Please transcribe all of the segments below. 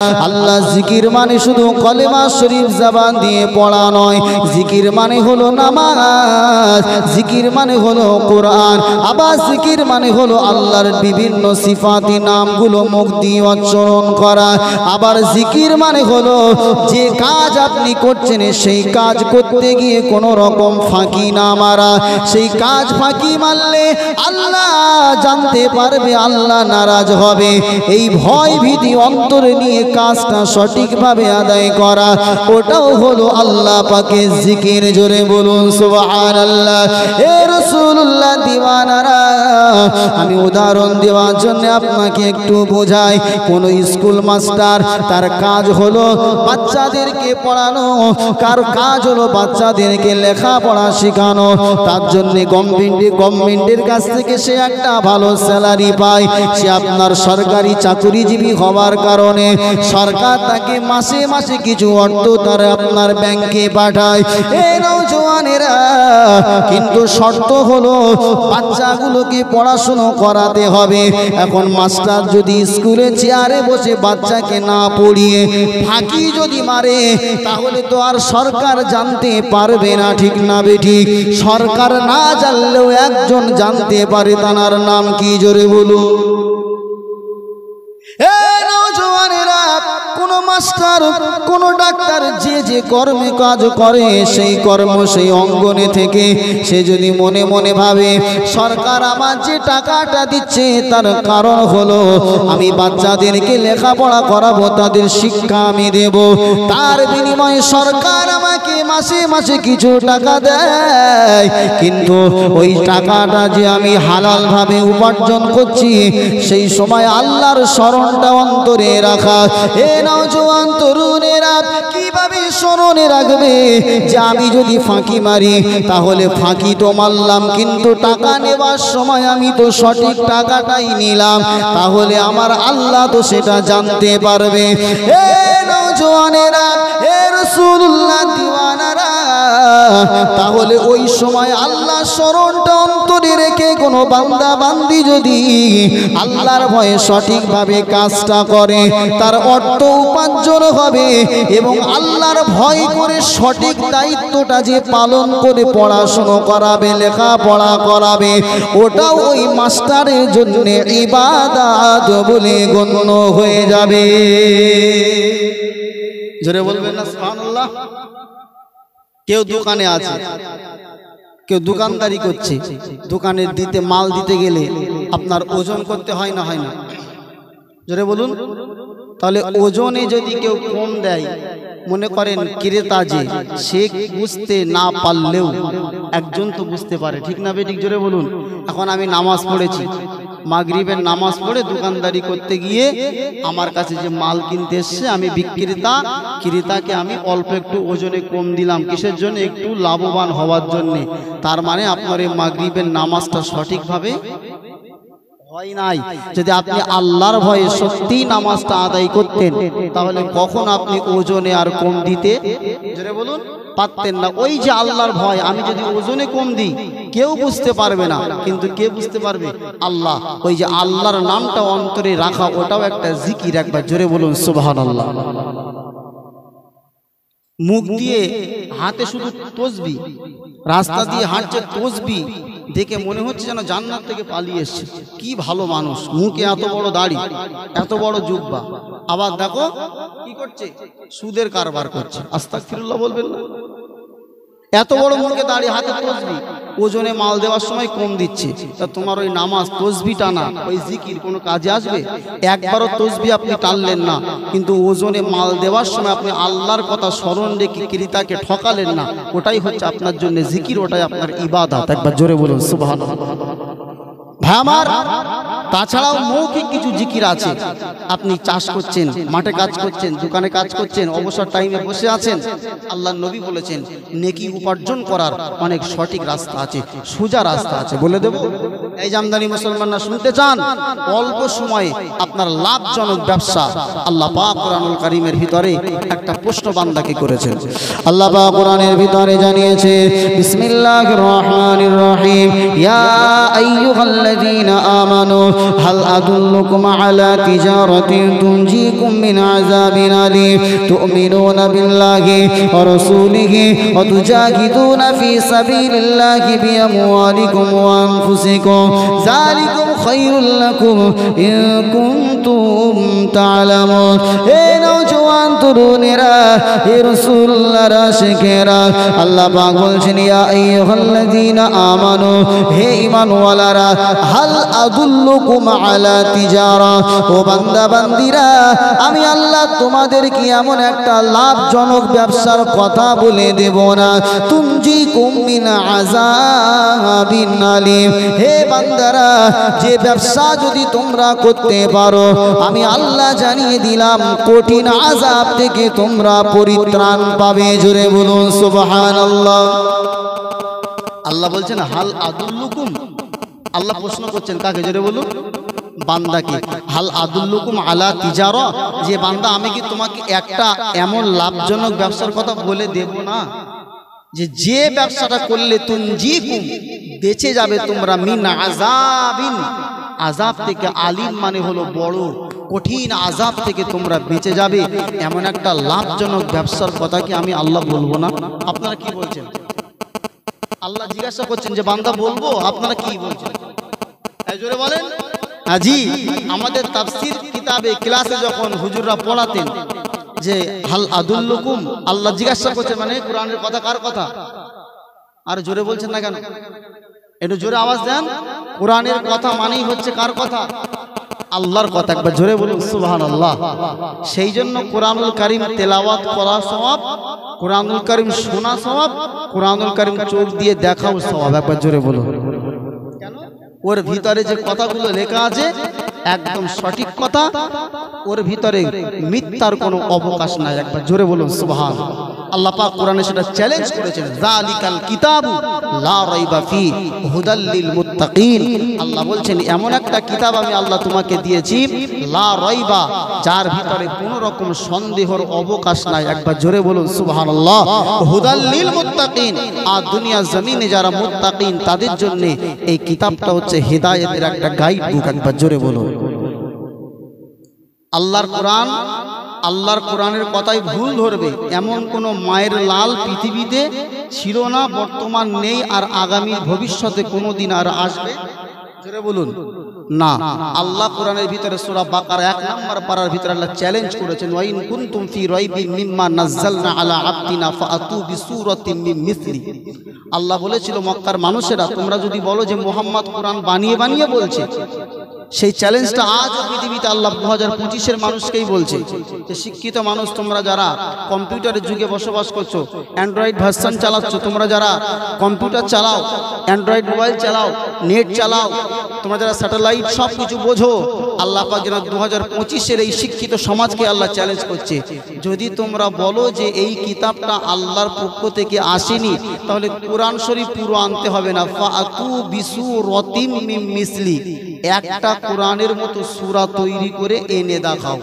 আল্লাহ জিকির মানে শুধু কলেমা শরীফ জবান দিয়ে পড়া নয়, জিকির মানে হলো নামাজ, জিকির মানে হলো কোরআন, আবার জিকির মানে হলো আল্লাহর বিভিন্ন সিফাতি নামগুলো মুখ দিয়ে উচ্চারণ করা। আবার জিকির মানে হলো যে কাজ আপনি করছেন সেই কাজ করতে গিয়ে কোনো রকম ফাঁকি না মারা। সেই কাজ ফাঁকি মারলে আল্লাহ জানতে পারবে, আল্লাহ নারাজ হবে। এই ভয় ভীতি অন্তরে নিয়ে কাজটা সঠিকভাবে আদায় করা, ওটাও হলো আল্লাহ পাকের জিকির। জোরে বলুন সুবহানাল্লাহ। হে রাসূলুল্লাহ দিওয়ানারা, আমি উদাহরণ দেওয়ার জন্য আপনাকে একটু বোঝাই। কোন স্কুল মাস্টার, তার কাজ হলো বাচ্চাদেরকে পড়ানো, কার কাজ হলো বাচ্চাদেরকে লেখাপড়া শেখানো। তার জন্য গভর্নমেন্টের কাছ থেকে সে একটা ভালো স্যালারি পায়। সে আপনার সরকারি চাকরিজীবী হওয়ার কারণে সরকার তাকে মাসে মাসে কিছু অর্থ তার আপনার ব্যাংকে পাঠায়। এই নওজওয়ানেরা, কিন্তু শর্ত হলো বাচ্চাগুলোকে পড়াশোনা করাতে হবে। এখন মাস্টার যদি স্কুলে চেয়ারে বসে বাচ্চাকে না পড়িয়ে ফাঁকি যদি মারে, তাহলে তো আর সরকার জানতে পারবে না, ঠিক না বেঠিক? সরকার না জানলেও একজন জানতে পারে, তার নাম কি? জোরে বলুন। কোন মাস্টার, কোন ডাক্তার যে যে কর্মে কাজ করে, সেই কর্ম সেই অঙ্গনে থেকে সে যদি মনে মনে ভাবে সরকার আমার যে টাকাটা দিচ্ছে তার কারণ হলো আমি বাচ্চাদেরকে লেখাপড়া করাবো, তাদের শিক্ষা আমি দেব, তার বিনিময়ে সরকার আমাকে মাসে মাসে কিছু টাকা দেয়, কিন্তু ওই টাকাটা যে আমি হালাল ভাবে উপার্জন করছি, সেই সময় আল্লাহর স্মরণটা অন্তরে রাখা। এ নওজওয়ান তরুণেরা কিভাবে স্মরণে রাখবে যে আমি যদি ফাঁকি মারি, তাহলে ফাঁকি তো মারলাম, কিন্তু টাকা নেবার সময় আমি তো সঠিক টাকাটাই নিলাম, তাহলে আমার আল্লাহ তো সেটা জানতে পারবে। এ নওজওয়ানেরা, হে রাসূলুল্লাহ দিওয়ানারা, তাহলে ওই সময় আল্লাহ স্মরণটা অন্তরে রেখে কোনো বান্দা বান্দি যদি আল্লাহর ভয়ে সঠিকভাবে কাজটা করে, তার অর্থ উপার্জন হবে এবং আল্লাহর ভয় করে সঠিক দায়িত্বটা যে পালন করে পড়াশোনা করাবে, লেখাপড়া করাবে, ওটাও ওই মাস্টারের জন্য ইবাদত বলে গণ্য হয়ে যাবে। জোরে বলবেন না সুবহানাল্লাহ। কেউ দোকানে আছে, কেউ দোকানদারি করছে, দোকানের দিতে মাল দিতে গেলে আপনার ওজন করতে হয় না, হয় না? জোরে বলুন। তাহলে ওজনে যদি কেউ কম দেয়, মনে করেন ক্রেতা যে, সে বুঝতে না পারলেও একজন তো বুঝতে পারে, ঠিক না বেঠিক? জোরে বলুন। এখন আমি নামাজ পড়েছি, মাগরিবের নামাজ পড়ে দোকানদারি করতে গিয়ে আমার কাছে যে মাল কিনতে এসছে, আমি বিক্রেতা, ক্রেতাকে আমি অল্প একটু ওজনে কম দিলাম, কিসের জন্য? একটু লাভবান হওয়ার জন্যে। তার মানে আপনার এই মাগরিবের নামাজটা সঠিকভাবে হয় নাই। যদি আপনি আল্লাহর ভয়ে সত্যি নামাজটা আদায় করতেন, তাহলে কখন আপনি ওজনে আর কম দিতে, জোরে বলুন, পারতেন না। ওই যে আল্লাহর ভয়, আমি যদি ওজনে কম দিই কেউ বুঝতে পারবে না, কিন্তু কে বুঝতে পারবে? আল্লাহ। ওই যে আল্লাহর নামটা অন্তরে রাখা, ওটাও একটা জিকির। একবার জোরে বলুন সুবহানাল্লাহ। মুখ দিয়ে, হাতে শুধু তসবিহ, রাস্তা দিয়ে হাঁটছে তসবিহ, দেখে মনে হচ্ছে যেন জান্নাত থেকে পালিয়ে এসছে। কি ভালো মানুষ, মুখে এত বড় দাড়ি, এত বড় জুব্বা, আবার দেখো কি করছে, সুদের কারবার করছে। আস্তাগফিরুল্লাহ বলবেন না? এত বড় মুখে দাড়ি, হাতে তসবিহ, ওজনে মাল দেওয়ার সময় কম দিচ্ছে। তা তোমার ওই নামাজ, তসবিহ টানা, ওই জিকির কোনো কাজে আসবে? একবারও তসবিহ আপনি টানলেন না, কিন্তু ওজনে মাল দেওয়ার সময় আপনি আল্লাহর কথা স্মরণ রেখে ক্রেতাকে ঠকালেন না, ওটাই হচ্ছে আপনার জন্য জিকির, ওটাই আপনার ইবাদত। একবার জোরে বলুন সুবহানাল্লাহ। ভাই আমার, তাছাড়াও মৌখিক কিছু জিকির আছে। আপনি চাষ করছেন, মাঠে কাজ করছেন, দোকানে কাজ করছেন, অবসর টাইমে বসে আছেন, আল্লাহর নবী বলেছেন নেকি উপার্জন করার অনেক সঠিক রাস্তা আছে, সোজা রাস্তা আছে। বলে দেব? এই জামদানি মুসলমানরা শুনতে চান? অল্প সময়ে আপনার লাভজনক ব্যবসা আল্লাহ পাক কোরআনুল কারীমের ভিতরে একটা প্রশ্ন বান্দাকে করেছেন। আল্লাহ পাক কোরআনের ভিতরে জানিয়েছে, বিসমিল্লাহির রহমানির রহিম, ইয়া আইয়ুহাল্লাযীনা আমানু হাল আদুল্লুকুম আলা তিজারাতিন তুনজিকুম মিন আযাবিন আলীম তুমিনুনা বিল্লাহি ওয়া রাসূলিহি ওয়া তুজাহিদুনা ফি সাবিলিল্লাহি বিআমওয়ালিকুম ওয়া আনফুসিকুম যালিকুম খায়রুল লাকুম ইন কুনতুম তা'লামুন। হে নওজওয়ান তরুণেরা, হে রাসূলুল্লাহর আশিকেরা, আল্লাহ পাক বলছেন ইয়া আইয়ুহাল্লাযীনা আমানু, হে ঈমানওয়ালারা, হাল আদুল্লুকুম আলা তিজারা, ও বান্দা বান্দিরা, আমি আল্লাহ তোমাদেরকে এমন একটা লাভজনক ব্যবসার কথা বলে দেব না, তুনজিকুম মিন আযাবিন আলীম। হে বান্দারা, যে ব্যবসা যদি তোমরা করতে পারো, আমি আল্লাহ জানিয়ে দিলাম কঠিন আযাব থেকে তোমরা পরিত্রাণ পাবে। জোরে বলুন সুবহানাল্লাহ। আল্লাহ বলছেন হাল আদুল্লুকুম, আল্লাহ প্রশ্ন করছেন কাকে? জোরে বলুন, বান্দাকে। হাল আদুল্লুকুম আলা তিজারা, যে বান্দা আমি কি তোমাকে একটা এমন লাভজনক ব্যবসার কথা বলে দেব না যে ব্যবসাটা করলে তুনজিকুম, বেঁচে যাবে তোমরা, মিন আযাবিন, আযাব থেকে, আলিম মানে হলো বড়, কঠিন আযাব থেকে তোমরা বেঁচে যাবে, এমন একটা লাভজনক ব্যবসার কথা কি আমি আল্লাহ বলবো না? আপনারা কি বলছেন? আল্লাহ জিজ্ঞাসা করছেন যে বান্দা বলবো, আপনারা কি বলছেন? জোরে বলেন। জি, আমাদের তাফসীর কিতাবে ক্লাসে যখন হুজুররা পড়াতেন যে হাল আদুল্লুকুম, আল্লাহ জিজ্ঞাসা করছে মানে কোরআনের কথা কার কথা? আর জোরে বলছেন না কেন? একটু জোরে আওয়াজ দেন। কোরআনের কথা মানেই হচ্ছে কার কথা? আল্লাহর কথা। একবার জোরে বলুন সুবহানাল্লাহ। সেই জন্য কোরআনুল কারীম তেলাওয়াত করা সওয়াব, কোরআনুল কারীম শোনা সওয়াব, কোরআনুল কারীম চোখ দিয়ে দেখাও সওয়াব। একবার জোরে বলুন। কেন? ওর ভিতরে যে কথাগুলো লেখা আছে একদম সঠিক কথা, ওর ভিতরে মিথ্যার কোনো অবকাশ নাই। একবার জোরে বলুন সুবহানাল্লাহ। আল্লাহ পাক কোরআনে সেটা চ্যালেঞ্জ করেছেন, যালিকাল কিতাবু লা রাইবা ফি হুদাল লিল মুত্তাকিন। আল্লাহ বলছেন এমন একটা কিতাব আমি আল্লাহ তোমাকে দিয়েছি, লা রাইবা, যার ভিতরে কোনো রকম সন্দেহের অবকাশ নাই। একবার জোরে বলুন সুবহানাল্লাহ। হুদাল লিল মুত্তাকিন, আর দুনিয়া জমিনে যারা মুত্তাকিন তাদের জন্য এই কিতাবটা হচ্ছে হেদায়েতের একটা গাইড বুক। একবার জোরে বলুন। আল্লাহর কোরআন, আল্লাহর কোরআনের কথাই ভুল ধরবে এমন কোনো মায়ের লাল পৃথিবীতে ছিল না, বর্তমান নেই, আর আগামী ভবিষ্যতে কোনোদিন আর আসবে। জোরে বলুন না। আল্লাহ কোরআনের ভিতরে সূরা বাকারা 1 নম্বর পারার ভিতরে আল্লাহ চ্যালেঞ্জ করেছেন, ওয়া ইন কুনতুম ফি রাইবিন মিম্মা নাযালনা আলা আবদিনা ফাআতু বিসূরাতিন মিন মিসলি। আল্লাহ বলেছিল মক্কার মানুষেরা, তোমরা যদি বলো যে মুহাম্মদ কোরআন বানিয়ে বানিয়ে বলছে, সেই চ্যালেঞ্জটা আজও পৃথিবীতে আল্লাহ 2025-এর মানুষকেই বলছে যে শিক্ষিত মানুষ তোমরা যারা কম্পিউটারের যুগে বসবাস করছো, অ্যান্ড্রয়েড ভার্সন চালাচ্ছ, তোমরা যারা কম্পিউটার চালাও, অ্যান্ড্রয়েড মোবাইল চালাও, নেট চালাও, তোমরা যারা স্যাটেলাইট সব কিছু বোঝো, আল্লাহ পাক যেন 2025-এর এই শিক্ষিত সমাজকে আল্লাহ চ্যালেঞ্জ করছে, যদি তোমরা বলো যে এই কিতাবটা আল্লাহর পক্ষ থেকে আসেনি, তাহলে কোরআন শরীফ পুরো আনতে হবে না, ফাআতু বিসূরাতিন মিন মিসলি, একটা কোরআনের মতো সূরা তৈরি করে এনে দেখাও।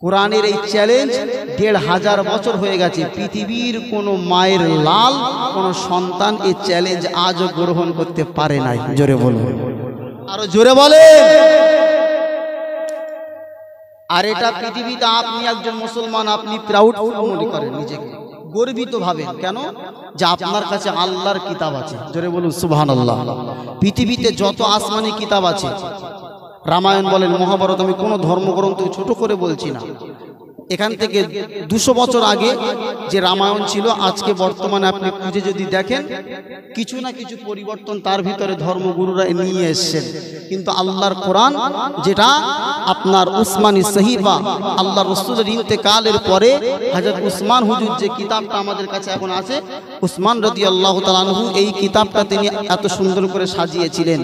কোরআনের এই চ্যালেঞ্জ 1500 বছর হয়ে গেছে, পৃথিবীর কোনো মায়ের লাল কোনো সন্তান এই চ্যালেঞ্জ আজও গ্রহণ করতে পারে নাই। জোরে বলুন, আরো জোরে বলে। আর এটা পৃথিবীতে আপনি একজন মুসলমান, আপনি প্রাউড মনে করেন, নিজেকে গর্বিত ভাবেন, কেন? যে আপনার কাছে আল্লাহর কিতাব আছে। জোরে বলুন সুবহানাল্লাহ। পৃথিবীতে যত আসমানি কিতাব আছে, রামায়ণ বলেন, মহাভারত, আমি কোনো ধর্মগ্রন্থ ছোট করে বলছি না, এখান থেকে 200 বছর আগে যে রামায়ণ ছিল, আজকে বর্তমানে আপনি খুঁজে যদি দেখেন কিছু না কিছু পরিবর্তন তার ভিতরে ধর্মগুরুরা নিয়ে এসেছেন, কিন্তু আল্লাহর কোরআন, যেটা আপনার উসমানী সহিফা, আল্লাহ রসুলের ইন্তেকালের পরে হযরত উসমান হুজুর যে কিতাবটা আমাদের কাছে এখন আছে, উসমান রাদিয়াল্লাহু তাআলা আনহু এই কিতাবটা তিনি এত সুন্দর করে সাজিয়েছিলেন।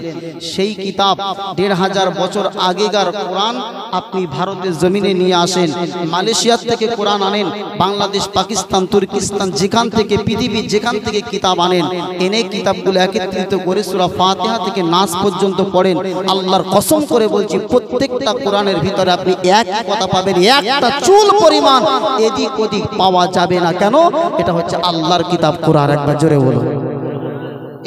সেই কিতাব 1500 বছর আগেকার কোরআন আপনি ভারতের জমিনে নিয়ে আসেন, মালয়েশিয়া থেকে কোরআন আনেন, বাংলাদেশ, পাকিস্তান, তুর্কিস্তান, যেখান থেকে পৃথিবীর যেখান থেকে কিতাব আনেন, এনে কিতাবগুলো একত্রিত করে সূরা ফাতিহা থেকে নাস পর্যন্ত পড়েন, আল্লাহর কসম করে বলছি প্রত্যেকটা কোরআনের ভিতরে আপনি এক কথা পাবেন, একটা চুল পরিমাণ এদিক ওদিক পাওয়া যাবে না। কেন? এটা হচ্ছে আল্লাহর কিতাব কোরআন। একবার জোরে বলুন।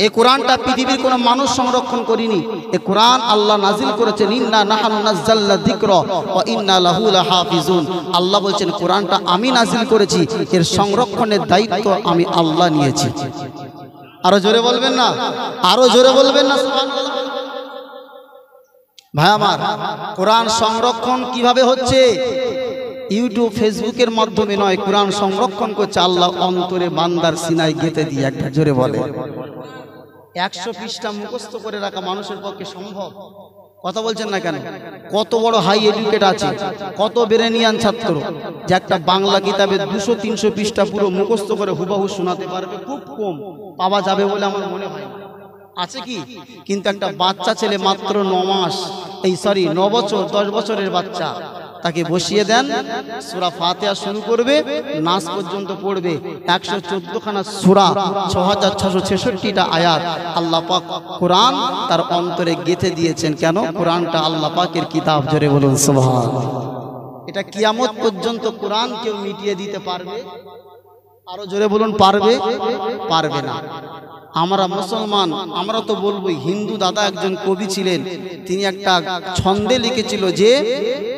এই কোরআনটা পৃথিবীর কোনো মানুষ সংরক্ষণ করেনি। এই কোরআন আল্লাহ নাজিল করেছেন, ইন্না নাহনু নাযালনা যিকরা ওয়া ইন্না লাহু লাহাফিজুন। আল্লাহ বলছেন কোরআনটা আমি নাজিল করেছি, এর সংরক্ষণের দায়িত্ব আমি আল্লাহ নিয়েছি। আরো জোরে বলবেন না, আরো জোরে বলবেন না সুবহানাল্লাহ। ভাই আমার, কোরআন সংরক্ষণ কিভাবে হচ্ছে? ইউটিউব ফেসবুকের মাধ্যমে নয়, কোরআন সংরক্ষণ করছে আল্লাহ অন্তরে বান্দার সিনায় গেঁথে দিয়ে। একটা জোরে বলে। 100 পৃষ্ঠা মুখস্থ করে রাখা মানুষের পক্ষে সম্ভব? কথা বলছেন না কেন? কত বড় হাই এডুকেট আছে, কত ব্রেনিয়ান ছাত্র যে একটা বাংলা কিতাবে 200-300 পৃষ্ঠা পুরো মুখস্থ করে হুবহু শোনাতে পারবে? খুব কম পাওয়া যাবে বলে আমার মনে হয়। আছে কি? কিন্তু একটা বাচ্চা ছেলে মাত্র 9 বছর 10 বছরের বাচ্চা, তাকে বসিয়ে দেন, সূরা ফাতিহা শুরু করবে, নাস পর্যন্ত পড়বে। 114 খানা সূরা, 6666টা আয়াত আল্লাহ পাক কোরআন তার অন্তরে গেঁথে দিয়েছেন। কেন? কোরআনটা আল্লাহ পাকের কিতাব। জোরে বলুন সুবহানাল্লাহ। এটা কিয়ামত পর্যন্ত কোরআন কেউ মিটিয়ে দিতে পারবে? আরো জোরে বলুন, পারবে? পারবে না। আমরা মুসলমান, আমরা তো বলবোই। হিন্দু দাদা একজন কবি ছিলেন, তিনি একটা ছন্দে লিখেছিল যে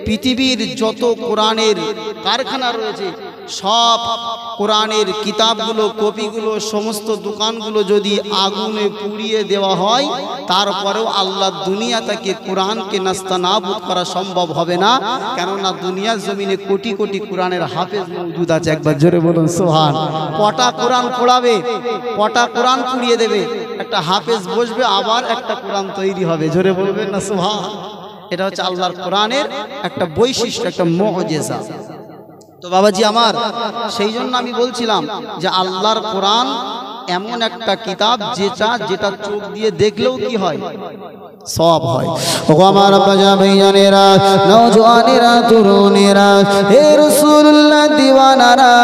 পৃথিবীর যত কোরআনের কারখানা রয়েছে, সব কোরআনের কিতাবগুলো, কপিগুলো, সমস্ত দোকানগুলো যদি আগুনে পুড়িয়ে দেওয়া হয়, তারপরেও আল্লাহ দুনিয়া থেকে কোরআনকে নাস্তানাবুদ করা সম্ভব হবে না। কেননা দুনিয়ার জমিনে কোটি কোটি কোরআনের হাফেজ মওজুদ আছে। একবার জোরে বলুন সুবহান। কটা কোরআন পড়াবে, কটা কোরআন পুড়িয়ে দেবে, একটা হাফেজ বসবে, আবার একটা কোরআন তৈরি হবে। জোরে বলবেন না সুবহান। এটা হচ্ছে আল্লাহর কোরআনের একটা বৈশিষ্ট্য, একটা মুজিজা। তো বাবাজি আমার, সেই জন্য আমি বলছিলাম যে আল্লাহর কোরআন এমন একটা কিতাব যেটা চোখ দিয়ে দেখলেও কি হয়? সব হয়। ও আমার বাজা ভাইজানেরা, নওজওয়ানেরা, তরুণেরা, হে রাসূলুল্লাহ দিওয়ানারা,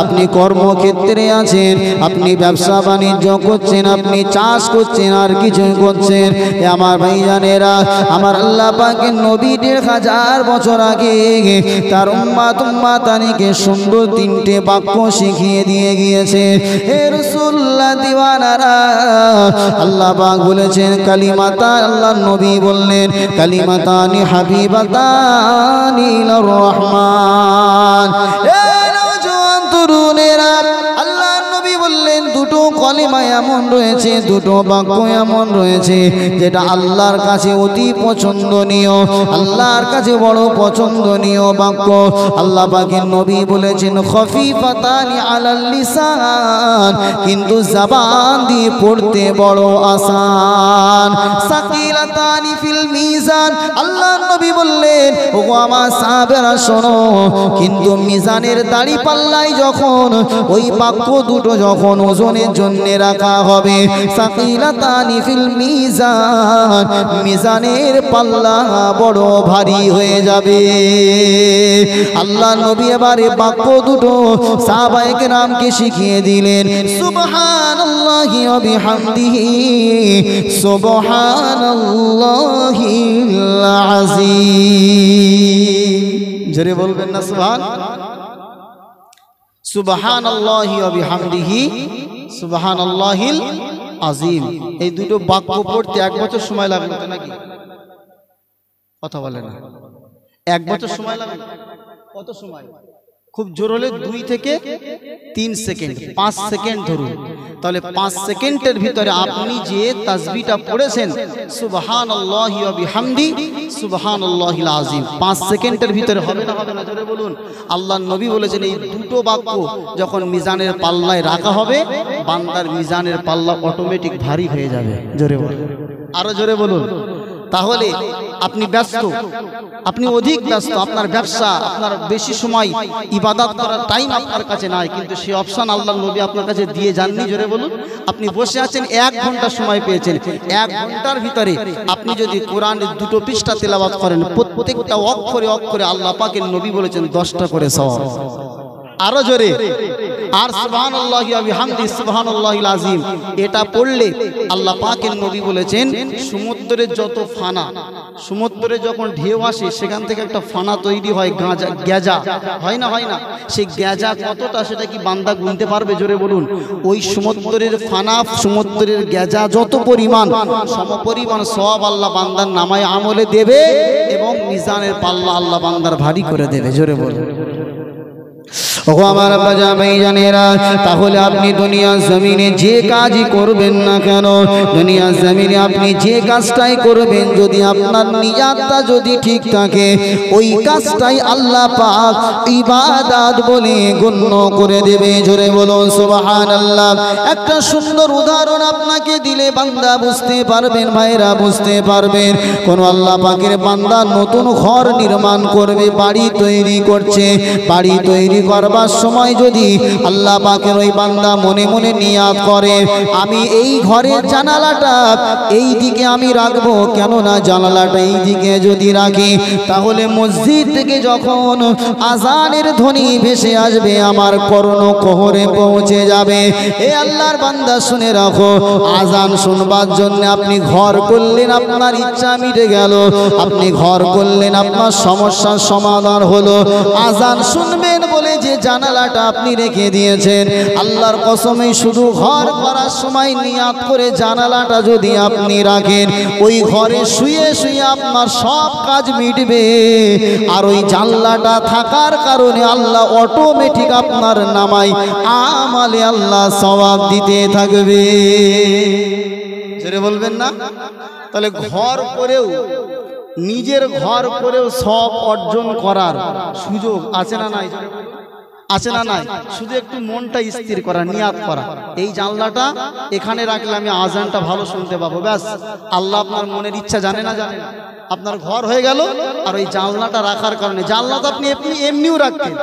আপনি কর্মক্ষেত্রে আছেন, আপনি ব্যবসা বাণিজ্য করছেন, আপনি চাষ করছেন, আর কিছু করছেন, আমার ভাইজানেরা, আমার আল্লাহ পাকের নবী 1000 বছর আগে তার উম্মাতানিকে সুন্দর 3টে বাক্য শিখিয়ে দিয়ে গিয়েছে। হে রাসূলুল্লাহ দিওয়ানারা, আল্লাহ পাক বলেছেন কালিমাতা, আল্লাহ নবী বললেন কালিমাতানি হাবিবাতানি ইলার রহমান। হে নওজোয়ান তরুণেরা, আল্লাহ নবী বললেন দুটো কলিমা এমন রয়েছে, দুটো বাক্য এমন রয়েছে যেটা আল্লাহর কাছে অতি পছন্দনীয়, আল্লাহর কাছে বড় পছন্দনীয় বাক্য। আল্লাহ পাকের নবী বলেছেন খফিফাতানি আলাল লিসান, কিন্তু জবান দিয়ে পড়তে বড় আসান। সাকিলাতানি ফিল মিজান, আল্লাহ নবী বললেন ওগো আমার সাহাবেরা শোনো, কিন্তু মিজানের দাড়ি পাল্লায় যখন ওই বাক্য দুটো যখন ওজনের জন্য রাখা হবে, সাকিলাতানি ফিল মিজান, মিজানের পাল্লা বড় ভারী হয়ে যাবে। আল্লাহ নবী এবারে বাক্য দুটো সাহাবায়ে কেরামকে শিখিয়ে দিলেন, সুবহানাল্লাহি ওয়া বিহামদিহি সুবহানাল্লাহিল আযীম। জোরে বলবেন না সুবহান। সুবহানাল্লাহি ওয়া বিহামদিহি সুবহানাল্লাহিল আযীম। এই দুটো বাক্য পড়তে 1 বছর সময় লাগলো তো নাকি? কথা বলে না। 1 বছর সময় লাগলো। কত সময়? খুব জোর হলে 2 থেকে 3 সেকেন্ড, 5 সেকেন্ড ধরুন। তাহলে 5 সেকেন্ডের ভিতরে আপনি যে তাসবিহটা পড়েছেন সুবহানাল্লাহি ওয়া বিহামদি সুবহানাল্লাহিল আযীম, 5 সেকেন্ডের ভিতরে হবে না? হবে না? জোরে বলুন। আল্লাহর নবী বলেছেন এই দুটো বাক্য যখন মিজানের পাল্লায় রাখা হবে, বান্দার মিজানের পাল্লা অটোমেটিক ভারী হয়ে যাবে। জোরে বলুন, আরো জোরে বলুন। তাহলে আপনি ব্যস্ত, আপনি অধিক ব্যস্ত, আপনার ব্যবসা, আপনার বেশি সময় ইবাদত করার টাইম আপনার কাছে নাই, কিন্তু সেই অপশন আল্লাহর নবী আপনার কাছে দিয়ে যাননি। জোরে বলুন। আপনি বসে আছেন, 1 ঘন্টা সময় পেয়েছেন, 1 ঘন্টার ভিতরে আপনি যদি কোরআনের 2টো পৃষ্ঠা তেলাওয়াত করেন, প্রত্যেকটা অক্ষরে অক্ষরে আল্লাহ পাকের নবী বলেছেন 10টা করে সওয়াব। আরো জোরে, আর সুবহানাল্লাহি ওয়া বিহামদিহি সুবহানাল্লাহিল আযীম এটা পড়লে আল্লাহ পাকের নবী বলেছেন সমুদ্রের যত ফানা, সমুদ্রে যখন ঢেউ আসে সেখান থেকে একটা ফানা তৈরি হয়, গেজা হয় না, হয় না? সেই গেজা কতটা সেটা কি বান্দা গুনতে পারবে? জোরে বলুন। ওই সমুদ্রের ফানা, সমুদ্রের গেজা যত পরিমাণ, সমপরিমাণ সওয়াব আল্লাহ বান্দার নামায় আমলে দেবে এবং মিজানের পাল্লা আল্লাহ বান্দার ভারী করে দেবে। জোরে বলুন। ওগো আমার বাজা ভাইজানেরা, তাহলে আপনি দুনিয়ার জমিনে যে কাজই করবেন না কেন, দুনিয়ার জমিনে আপনি যে কাজটাই করবেন, যদি আপনার নিয়াতটা যদি ঠিক থাকে, ওই কাজটাই আল্লাহ পাক ইবাদত বলে গণ্য করে দেবে। জোরে বলুন সুবহানাল্লাহ। একটা সুন্দর উদাহরণ আপনাকে দিলে বান্দা বুঝতে পারবেন, ভাইরা বুঝতে পারবেন। কোন আল্লাহ পাকের বান্দা নতুন ঘর নির্মাণ করবে, বাড়ি তৈরি করছে, বাড়ি তৈরি করবার সময় যদি আল্লাহ পাকের ওই বান্দা মনে মনে নিয়াত করে, আমি এই ঘরের জানালাটা এই দিকে আমি রাখবো, কেননা জানালাটা এই দিকে যদি রাখি তাহলে মসজিদ থেকে যখন আজানের ধ্বনি ভেসে আসবে আমার কর্ণকুহরে পৌঁছে যাবে। এ আল্লাহর বান্দা শুনে রাখো, আজান শুনবার জন্য আপনি ঘর করলেন, আপনার ইচ্ছা মিটে গেল, আপনি ঘর করলেন, আপনার সমস্যার সমাধান হলো। আজান শুনবেন বলে যে জানালাটা আপনি রেখে দিয়েছেন, আল্লাহর কসমে শুধু ঘর করার সময় নিয়াত করে জানালাটা যদি আপনি রাখেন, ওই ঘরে শুয়ে শুয়ে আপনার সব কাজ মিটবে। আর ওই জানলাটা থাকার কারণে আল্লাহ অটোমেটিক আপনার নামায় আমালে আল্লাহ সওয়াব দিতে থাকবে। যেটা বলবেন না? তাহলে ঘর করেও, নিজের ঘর করেও সব অর্জন করার সুযোগ আছে না নাই? আছে না নাই? শুধু একটু মনটা স্থির করা, নিয়াত করা, এই জানলাটা এখানে রাখলে আমি আজানটা ভালো শুনতে পাবো, ব্যাস। আল্লাহ আপনার মনের ইচ্ছা জানে না, জানে না? আপনার ঘর হয়ে গেল। আর ওই জানলাটা রাখার কারণে, জানলা তো আপনি এমনিও রাখতেন,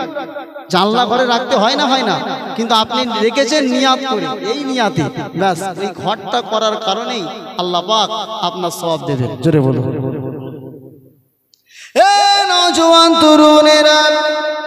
জানলা ঘরে রাখতে হয় না, হয় না? কিন্তু আপনি রেখেছেন নিয়াত করে, এই নিয়াতে, ব্যাস। এই ঘরটা করার কারণেই আল্লাহ পাক আপনার সওয়াব দেবেন। জোরে বলুন। নওজোয়ান তরুণেরা,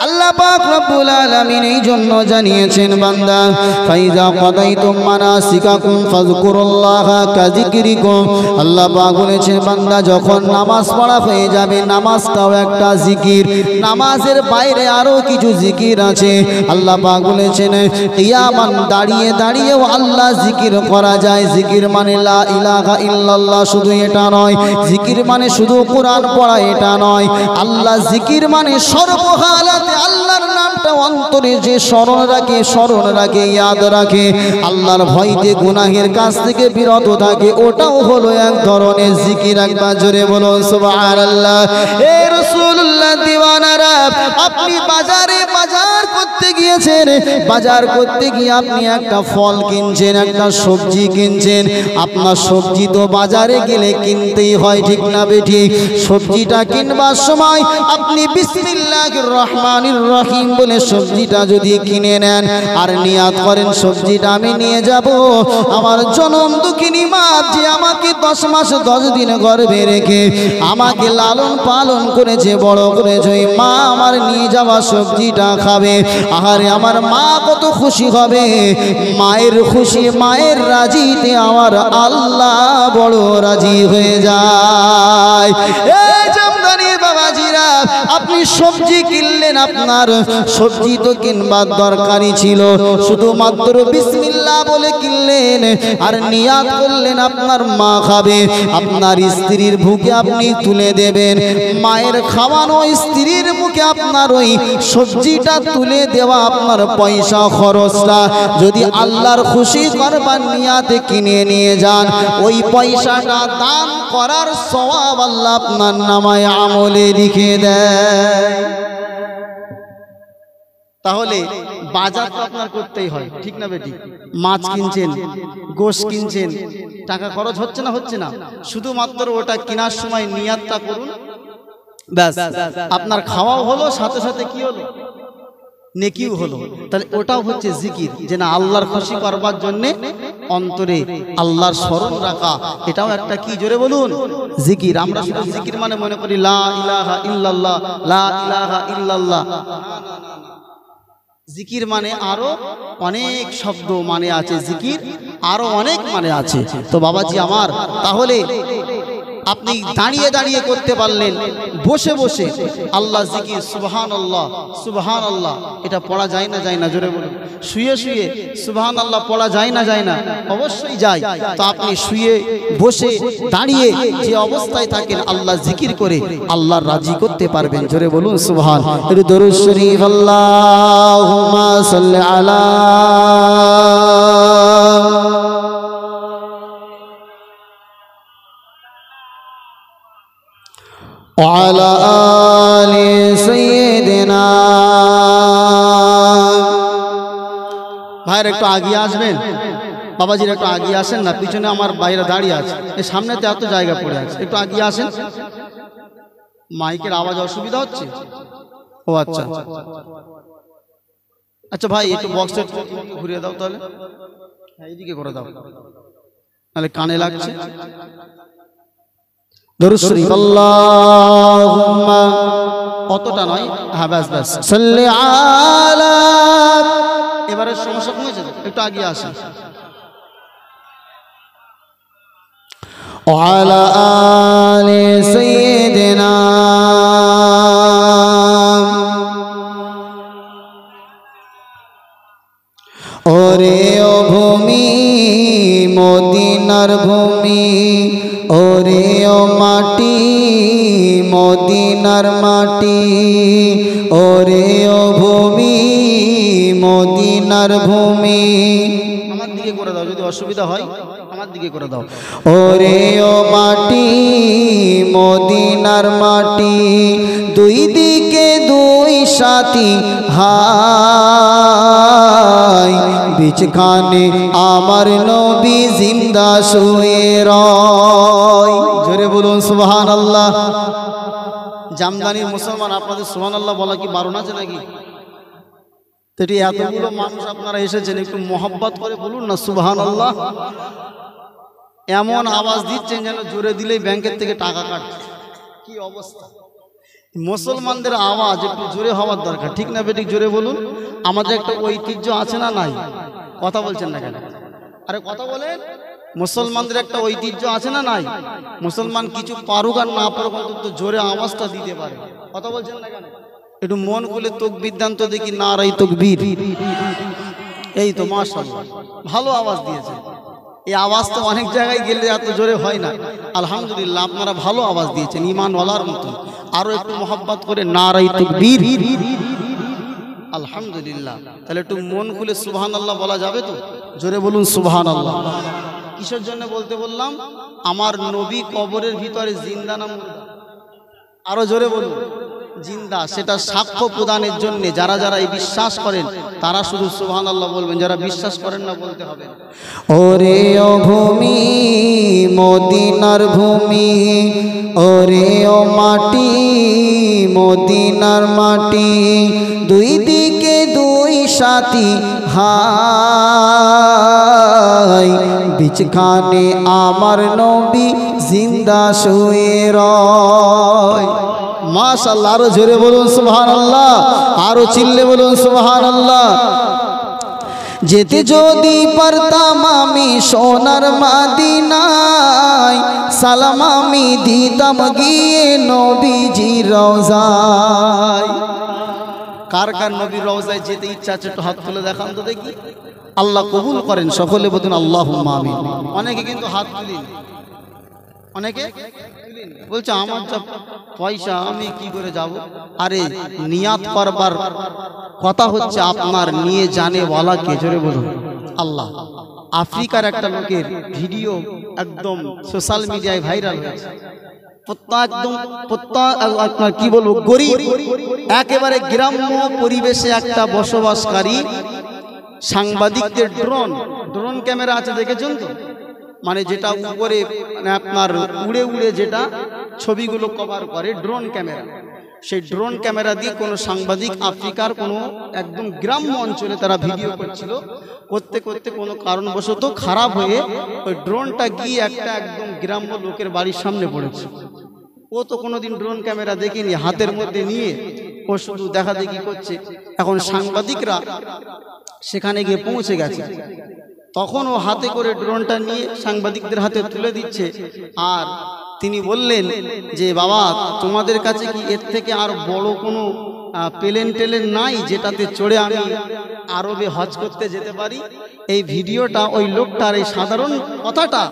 আল্লাহ পাক রব্বুল আলামিন এই জন্য জানিয়েছেন, বান্দা ফাইজা কাদাইতুম মানাসিকাকুম ফাযকুরুল্লাহা কাযিকরিকুম। আল্লাহ পাক বলেছেন, বান্দা যখন নামাজ পড়া হয়ে যাবে, নামাজটাও একটা জিকির, নামাজের বাইরে আরো কিছু জিকির আছে। আল্লাহ পাক বলেছেন, কিয়ামান দাঁড়িয়ে দাঁড়িয়েও আল্লাহ জিকির করা যায়। জিকির মানে লা ইলাহা ইল্লাল্লাহ, শুধু এটা নয়। জিকির মানে শুধু কোরআন পড়া, এটা নয়। আল্লাহ জিকির মানে সর্বহালাতে আল্লাহর নামটা অন্তরে যে স্মরণ রাখে, স্মরণ রাখে, ইয়াদ রাখে, আল্লাহর ভয়তে গুনাহের কাছ থেকে বিরত থাকে, ওটাও হলো এক ধরনের জিকির। একবার জোরে বলুন সুবহানাল্লাহ। এ রাসূলুল্লাহ দিওয়ানারা, আপনি বাজারে বাজার করতে গিয়েছেন, বাজার করতে গিয়ে আপনি একটা ফল কিনছেন, একটা সবজি কিনছেন। আপনার সবজি তো বাজারে গেলে কিনতেই হয়, ঠিক না বেঠিক? সবজিটা কিনবার সময় আপনি বিসমিল্লাহির রহমানির রহিম বলে সবজিটা যদি কিনে নেন আর নিয়াত করেন, সবজিটা আমি নিয়ে যাব আমার জনম দুঃখিনী মা, যে আমাকে 10 মাস 10 দিন গর্ভে রেখে আমাকে লালন পালন করেছে, বড় করেছে, ওই মা আমার নিয়ে যাওয়া সবজিটা খাবে। আহারে আমার মা কত খুশি হবে। মায়ের খুশি, মায়ের রাজিতে আমার আল্লাহ বড় রাজি হয়ে যায়। এই জামদানি বাবাজিরা, আপনি সবজি কিনলেন, আপনার সবজি তো কিনবার দরকারই ছিল, শুধুমাত্র বিসমিল্লাহ বলে কিনলেন আর নিয়াত করলেন আপনার মা খাবে। আপনার স্ত্রীর মুখে আপনি তুলে দেবেন, মায়ের খাওয়ানো স্ত্রীর মুখে আপনার ওই সবজিটা তুলে দেওয়া আপনার পয়সা খরচটা যদি আল্লাহর খুশি করবার নিয়াতে কিনে নিয়ে যান, ওই পয়সাটা দান করার সওয়াব আল্লাহ আপনার নামায় আমলে লিখে দেয়। তাহলে বাজার তো আপনার করতেই হয়, ঠিক না বেটি? মাছ কিনছেন, গোশ কিনছেন, টাকা খরচ হচ্ছে না? হচ্ছে না? শুধুমাত্র ওটা কেনার সময় নিয়াতটা করুন, ব্যাস। আপনার খাওয়াও হলো, সাথে সাথে কি হলো? নেকিও হলো। তাহলে ওটাও হচ্ছে জিকির, যে না আল্লাহর খুশি করবার জন্য অন্তরে আল্লাহর স্মরণ রাখা, এটাও একটা কি? জোরে বলুন, জিকির। আমরা শুধু জিকির মানে মনে করি লা ইলাহা ইল্লাল্লাহ, লা ইলাহা ইল্লাল্লাহ। জিকির মানে আরো অনেক শব্দ মানে আছে, জিকির আরো অনেক মানে আছে। তো বাবাজি আমার, তাহলে আপনি দাঁড়িয়ে দাঁড়িয়ে করতে পারলেন, বসে বসে আল্লাহ জিকির সুবহানাল্লাহ সুবহানাল্লাহ এটা পড়া যায় না যায় না? জোরে বলুন। শুয়ে শুয়ে সুবহানাল্লাহ পড়া যায় না যায় না? অবশ্যই যায়। তো আপনি শুয়ে বসে দাঁড়িয়ে যে অবস্থায় থাকেন আল্লাহ জিকির করে আল্লাহ রাজি করতে পারবেন। জোরে বলুন সুবহান। একটু দরুদ শরীফ আল্লাহুম্মা সাল্লি আলা وعلى آل سيدنا। ভাইরা একটু আগিয়ে আসবেন, বাবাজিরা একটু আগিয়ে আসেন না, পিছনে আমার বাইরে দাঁড়িয়ে আছে, এই সামনেতে এত জায়গা পড়ে আছে, একটু আগিয়ে আসেন। মাইকের আওয়াজ অসুবিধা হচ্ছে? ও আচ্ছা আচ্ছা ভাই, একটু বক্সটা ঘুরিয়ে দাও তাহলে, হ্যাঁ এইদিকে করে দাও, তাহলে কানে লাগছে। দরুদ শরীফ আল্লাহুম্মা, অতটা নয়, হ্যাঁ ব্যাস ব্যাস, সাল্লি আলা। এবারে সমস্যা কমেছে, একটু আগিয়ে আসেন। ওয়ালা আলি সাইয়্যিদিনা। ওরে ও ভূমি মদিনার ভূমি, ওরে ও মাটি মদিনার মাটি, ওরে ও ভূমি মদিনার ভূমি। আমার দিকে করে দাও, যদি অসুবিধা হয় আমার দিকে করে দাও। ওরে ও মাটি মদিনার মাটি, দুই দিকে দুই সাথী হাই, বিচখানে আমার নবী জিন্দা শুয়ে রয়। জোরে বলুন সুবহানাল্লাহ। জামদানির মুসলমান, আপনাদের সুবহানাল্লাহ বলা কি বারণ আছে নাকি? তো এটি এতগুলো মানুষ আপনারা এসেছেন, একটু মোহাব্বত করে বলুন না সুবহানাল্লাহ। এমন আওয়াজ দিচ্ছেন যেন জোরে দিলেই ব্যাংকের থেকে টাকা কাটছে, কি অবস্থা। মুসলমানদের আওয়াজ একটু জোরে হওয়ার দরকার, ঠিক না বেঠিক? জোরে বলুন। আমাদের একটা ঐতিহ্য আছে না নাই? কথা বলছেন না কেন? আরে কথা বলেন। মুসলমানদের একটা ঐতিহ্য আছে না নাই? মুসলমান কিছু পারুক আর না পারুক অন্তত জোরে আওয়াজটা দিতে পারে। কথা বলছেন না কেন? একটু মন খুলে তাকবীর দেন তো দেখি, নারায়ে তাকবীর। এই তো মাশাআল্লাহ, ভালো আওয়াজ দিয়েছে। এই আওয়াজ তো অনেক জায়গায় গেলে এত জোরে হয় না। আলহামদুলিল্লাহ, আপনারা ভালো আওয়াজ দিয়েছেন ঈমানওয়ালার মতো। আরো একটু মোহাব্বত করে নারায়ে তাকবীর। আলহামদুলিল্লাহ। তাহলে একটু মন খুলে সুবহানাল্লাহ বলা যাবে তো? জোরে বলুন সুবহানাল্লাহ। কিসের জন্য বলতে বললাম? আমার নবী কবরের ভিতরে জিন্দা না মুর্দা? আরো জোরে বলুন। জিন্দা, সেটা সাক্ষ্য প্রদানের জন্য যারা যারা এই বিশ্বাস করেন তারা শুধু সুবহানাল্লাহ বলবেন, যারা বিশ্বাস করেন না বলতে হবে। ওরে ও ভূমি মদিনার ভূমি, ওরে ও মাটি মদিনার মাটি, দুই দিকে দুই সাথী হাই, বিচখানে আমার নবী জিন্দা শুয়ে রয়। মাশাআল্লাহ। আরো জোরে বলুন সুবহানাল্লাহ, আরো চিল্লে বলুন সুবহানাল্লাহ। যেতে যদি পারতাম আমি সোনার মদিনায়, সালাম আমি দিতাম গিয়ে নবীজির রওজায়। কার কার নবীর রওজায় যেতে ইচ্ছা আছে একটু হাত তুলে দেখান তো দেখি। আল্লাহ কবুল করেন, সকলে বলুন আল্লাহুম্মা আমিন। অনেকে কিন্তু হাত তুলেন, অনেকে বলছে আমার যা পয়সা আমি কি করে যাব। আরে নিয়াত করবার কথা হচ্ছে আপনার, নিয়ে জানে ওয়ালা কে? জোরে বলুন আল্লাহ। আফ্রিকার একটা লোকের ভিডিও একদম সোশ্যাল মিডিয়ায় ভাইরাল হয়েছে। আপনার কি বলবো, গরিব একেবারে গ্রাম্য পরিবেশে একটা বসবাসকারী সাংবাদিকদের ড্রোন ক্যামেরা আছে, দেখেছেন তো? মানে যেটা উপরে মানে আপনার উড়ে উড়ে যেটা ছবিগুলো কভার করে, ড্রোন ক্যামেরা। সেই ড্রোন ক্যামেরা দিয়ে কোনো সাংবাদিক আফ্রিকার কোনো একদম গ্রাম্য অঞ্চলে তারা ভিডিও করছিল। করতে করতে কোনো কারণবশত খারাপ হয়ে ওই ড্রোনটা গিয়ে একটা একদম গ্রাম্য লোকের বাড়ির সামনে পড়েছে। ও তো কোনোদিন ড্রোন ক্যামেরা দেখেনি, হাতের মধ্যে নিয়ে ও শুধু দেখা দেখি করছে। এখন সাংবাদিকরা সেখানে গিয়ে পৌঁছে গেছে, তখন ও হাতে করে ড্রোনটা নিয়ে সাংবাদিকদের হাতে তুলে দিচ্ছে। আর তিনি বললেন যে বাবা, তোমাদের কাছে কি এর থেকে আর বড় কোনো প্লেন টেলেন নাই যেটাতে চড়ে আমি আরবে হজ করতে যেতে পারি? এই ভিডিওটা ওই লোকটার এই সাধারণ কথাটা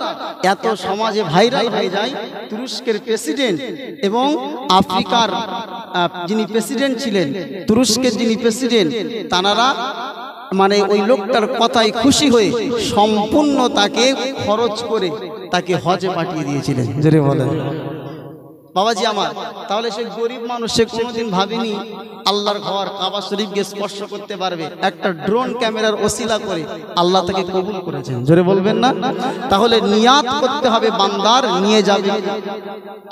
এত সমাজে ভাইরাল হয়ে যায়। তুরস্কের প্রেসিডেন্ট এবং আফ্রিকার যিনি প্রেসিডেন্ট ছিলেন, তুরস্কের যিনি প্রেসিডেন্ট, তানারা মানে ওই লোকটার কথায় খুশি হয়ে সম্পূর্ণ তাকে খরচ করে তাকে হজে পাঠিয়ে দিয়েছিলেন। জোরে বলেন বাবাজি আমার। তাহলে সে গরিব মানুষ, সে কোনোদিন ভাবেনি আল্লাহর ঘর কাবা শরীফকে স্পর্শ করতে পারবে। একটা ড্রোন ক্যামেরার ওসিলা করে আল্লাহ তাকে কবুল করেছেন। জোরে বলবেন না? তাহলে নিয়াত করতে হবে বান্দার, নিয়ে যাবে।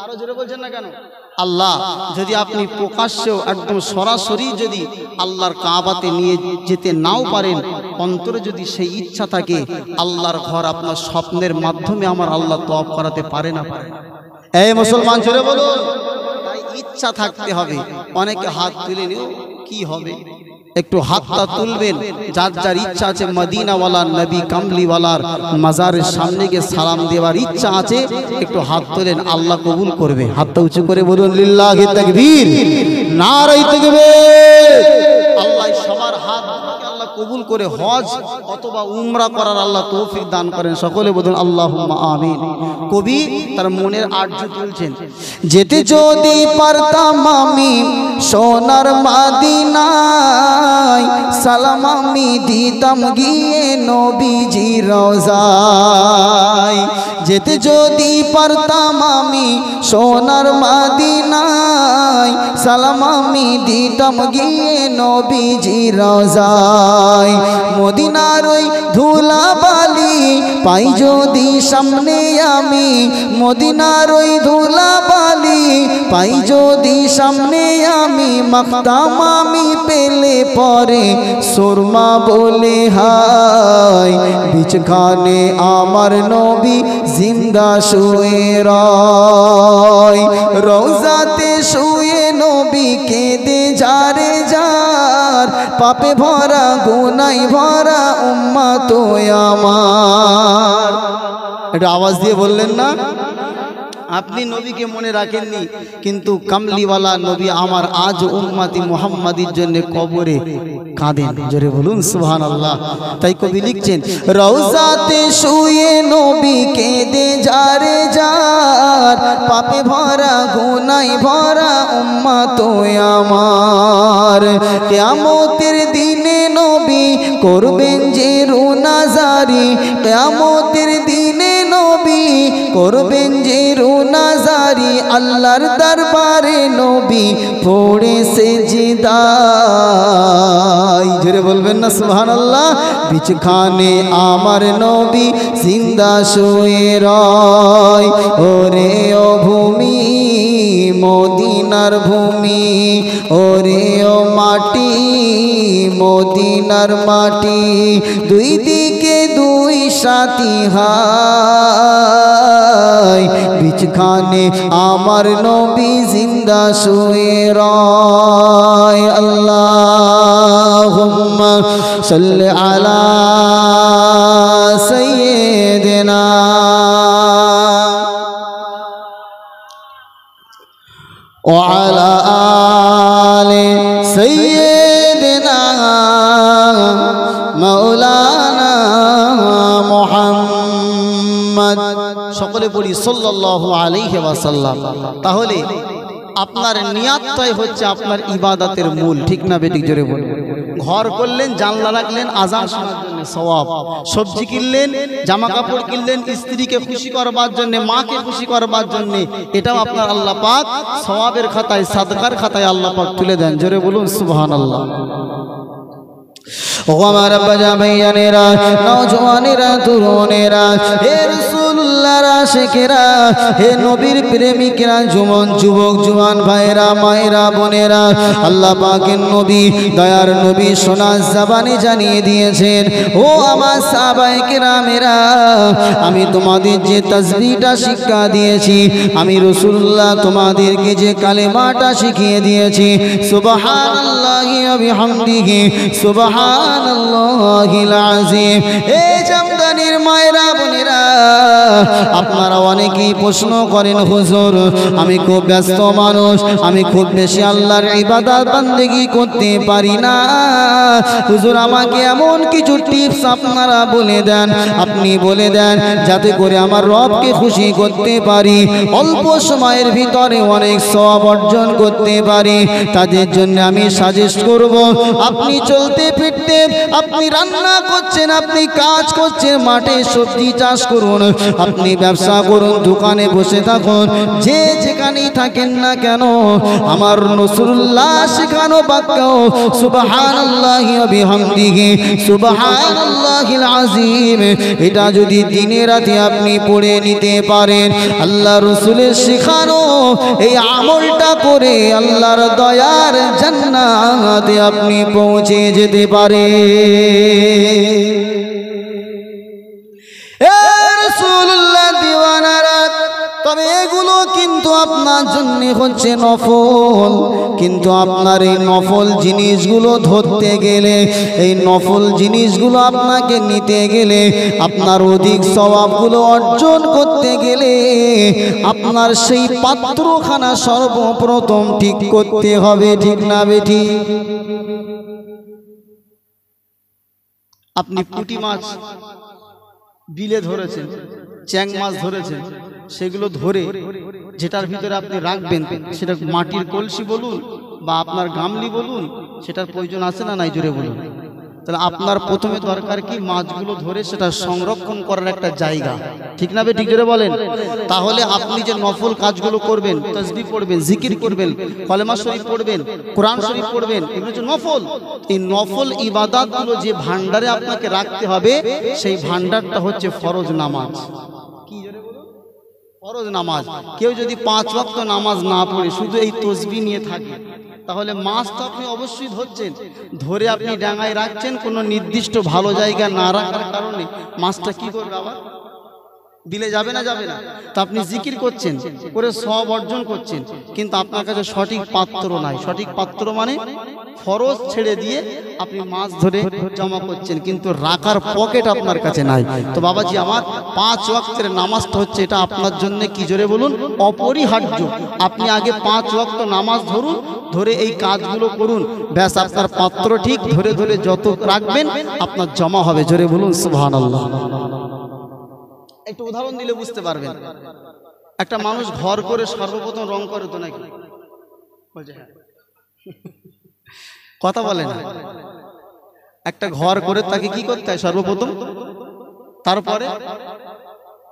আরো জোরে বলছেন না কেন? আল্লাহ যদি আপনি প্রকাশ্যেও একদম সরাসরি যদি আল্লাহর কাবাতে নিয়ে যেতে নাও পারেন, অন্তরে যদি সেই ইচ্ছা থাকে, আল্লাহর ঘর আপনার স্বপ্নের মাধ্যমে আমার আল্লাহ তওয়াফ করাতে পারে না পারে? এই মুসলমান জোরে বলুন। তাই ইচ্ছা থাকতে হবে। অনেকে হাত তুলে নিও, কি হবে? একটু হাতটা তুলবেন, যার যার ইচ্ছা আছে মদিনাওয়ালার নবী কামলিওয়ালার মাজারের সামনে গিয়ে সালাম দেওয়ার ইচ্ছা আছে, একটু হাত তোলেন, আল্লাহ কবুল করবে। হাতটা উঁচু করে বলুন লিল্লাহি তাকবীর, নারায়ে তাকবীর। আল্লাহ সবার হাত আল্লাহ কবুল করে হজ অথবা উমরা করার আল্লাহ তৌফিক দান করেন। সকলে বলুন আল্লাহুম্মা আমিন। কবি তার মনের আরজু তুলছেন, যেতে যদি পারতাম আমি সোনার মদিনায়, সালাম আমি দিতাম গিয়ে নবীজি রওজায়। যেতে যদি পারতাম আমি সোনার মদিনায়, সালাম আমি দিতাম গিয়ে নবীজি রওজায়। মদিনার ওই ধুলাবালি পাই যদি সামনে আমি, মদিনার ওই ধুলাবালি পাই যদি সামনে আমি, মাখতাম আমি পেলে পরে সুরমা বলে হায়। বিছখানে আমার নবী জিন্দা শুয়ে রয়, রওজাতে শুয়ে নবী কেঁদে যারে যার, পাপে ভরা গুনাই ভরা উম্মত আমার। এটা আওয়াজ দিয়ে বললেন না? আপনি নবীকে মনে রাখেননি, কিন্তু কামলিওয়ালা নবী আমার আজ উম্মতি মুহাম্মাদির জন্য কবরে কাঁদেন। জোরে বলুন সুবহানাল্লাহ। তাই কবি লিখছেন, রওজাতে শুয়ে নবী কেঁদে যারে যার, পাপে ভরা গুনাই ভরা উম্মত আমার। কিয়ামতের দিনে নবী করবেন যে রুনাজারি, কিয়ামতের দিনে নবী করবেন যে রুনাজারি, আল্লাহর দরবারে নবী পড়ে সেজদায়। জোরে বলবেন না সুবহানাল্লাহ। বিছখানে আমার নবী জিন্দা শুয়ে রয়, ওরে ও ভূমি মদিনার ভূমি, ওরে ও মাটি মদিনার মাটি, দুই দিকে দুই সাথী হায়। বিছখানে আমার নবী জিন্দা শুয়ে রয়। আল্লাহুম্মা সাল্লি আলা সাইয়্যিদিনা ওয়া আলা আলি সাইয়্যিদিনা মাওলানা মুহাম্মদ। সকলে বলি সাল্লাল্লাহু আলাইহি ওয়াসাল্লাম। তাহলে আপনার নিয়াতটাই হচ্ছে আপনার ইবাদতের মূল, ঠিক না বেঠিক? জোরে বলুন। ঘর করলেন, জানলা রাখলেন আযান শোনার জন্য সওয়াব, সবজি কিনলেন, জামা কাপড় কিনলেন স্ত্রীকে খুশি করবার জন্য, মাকে খুশি করবার জন্য, এটাও আপনার আল্লাহ পাক সওয়াবের খাতায়, সাদকার খাতায় আল্লাহ পাক তুলে দেন। জোরে বলুন সুবহানাল্লাহ। ও আমার বাবা ভাইয়ানেরা, নওজওয়ানেরা, তরুণেরা, হে রাসূলুল্লাহ রাসূলুল্লাহর আশিকেরা, হে নবীর প্রেমিকেরা, যুবক জওয়ান ভাইরা, মায়েরা, বোনেরা, আল্লাহ পাকের নবী, দয়ার নবী সোনার জবানে জানিয়ে দিয়েছেন, ও আমার সাহাবায়ে কেরামেরা, আমি তোমাদের যে তাসবিহটা শিক্ষা দিয়েছি, আমি রাসূলুল্লাহ তোমাদেরকে যে কালেমাটা শিখিয়ে দিয়েছি, সুবহানাল্লাহি ওয়া বিহামদিহি সুবহানাল্লাহিল আযীম। এই জামদানির মায়েরা, বোনেরা, আপনারা অনেকেই প্রশ্ন করেন, হুজুর আমি খুব ব্যস্ত মানুষ, আমি খুব বেশি আল্লাহর ইবাদত বান্দেগি করতে পারি না, হুজুর আমাকে এমন কিছু টিপস আপনারা বলে দেন, আপনি বলে দেন যাতে করে আমার রবকে খুশি করতে পারি, অল্প সময়ের ভিতরে অনেক সওয়াব অর্জন করতে পারি। তাদের জন্য আমি সাজেস্ট করব, আপনি চলতে ফিরতে, আপনি রান্না করছেন, আপনি কাজ করছেন, মাঠে সবজি চাষ করুন, আপনি ব্যবসা করুন, দোকানে বসে থাকুন, যে যেখানেই থাকেন না কেন, আমার রাসূলুল্লাহ শেখানো বাক্য সুবহানাল্লাহি ওয়া বিহামদিহি সুবহানাল্লাহিল আযীম, এটা যদি দিনে রাতে আপনি পড়ে নিতে পারেন, আল্লাহ রাসূলের শেখানো এই আমলটা করে আল্লাহর দয়ার জান্নাতে আপনি পৌঁছে যেতে পারেন। রাসূলুল্লাহ দিওয়ানারা, তবে এগুলো কিন্তু আপনার জন্য হচ্ছে নফল, কিন্তু আপনার এই নফল জিনিসগুলো ধরতে গেলে, এই নফল জিনিসগুলো আপনাকে নিতে গেলে, আপনার অধিক সওয়াবগুলো অর্জন করতে গেলে আপনার সেই পাত্রখানা সর্বপ্রথম ঠিক করতে হবে, ঠিক না বেঠি? আপনি পুঁটি মাছ বিলে ধরেছেন, চ্যাং মাছ ধরেছেন, সেগুলো ধরে যেটার ভিতরে আপনি রাখবেন, সেটা মাটির কলসি বলুন বা আপনার গামলি বলুন, সেটার প্রয়োজন আছে না নাই, জোরে বলুন। তাহলে আপনার প্রথমে দরকার কি, মাছগুলো ধরে সেটা সংরক্ষণ করার একটা জায়গা, ঠিক না বে ঠিক জোরে বলেন। তাহলে আপনি যে নফল কাজগুলো করবেন, তাসবিহ পড়বেন, জিকির করবেন, কলেমা শরীফ পড়বেন, কোরআন শরীফ পড়বেন, এগুলো হচ্ছে নফল। এই নফল ইবাদতগুলো যে ভান্ডারে আপনাকে রাখতে হবে, সেই ভান্ডারটা হচ্ছে ফরজ নামাজ। কি জোরে বলুন? ফরজ নামাজ। কেউ যদি 5 ওয়াক্ত নামাজ না পড়ে শুধু এই তাসবিহ নিয়ে থাকে, তাহলে মাছ তো আপনি অবশ্যই ধরছেন, ধরে আপনি ডাঙায় রাখছেন, কোনো নির্দিষ্ট ভালো জায়গা না রাখার কারণে মাছটা কি করবে, আবার দিলে যাবে না, যাবে না। তো আপনি জিকির করছেন, করে সওয়াব অর্জন করছেন, কিন্তু আপনার কাছে সঠিক পাত্র নাই। সঠিক পাত্র মানে ফরজ ছেড়ে দিয়ে আপনি মাছ ধরে জমা করছেন, কিন্তু রাখার পকেট আপনার কাছে নাই। তো বাবাজি আমার, 5 ওয়াক্তের নামাজটা হচ্ছে এটা আপনার জন্য, কি জোরে বলুন, অপরিহার্য। আপনি আগে 5 ওয়াক্ত নামাজ ধরুন, ধরে এই কাজগুলো করুন, ব্যাস আপনার পাত্র ঠিক, ধরে ধরে যত রাখবেন আপনার জমা হবে, জোরে বলুন সুবহানাল্লাহ। একটু উদাহরণ দিলে বুঝতে পারবেন। একটা মানুষ ঘর করে সর্বপ্রথম রং করে তো নাকি, কথা বলে না? একটা ঘর করে তাকে কি করতে হয় সর্বপ্রথম?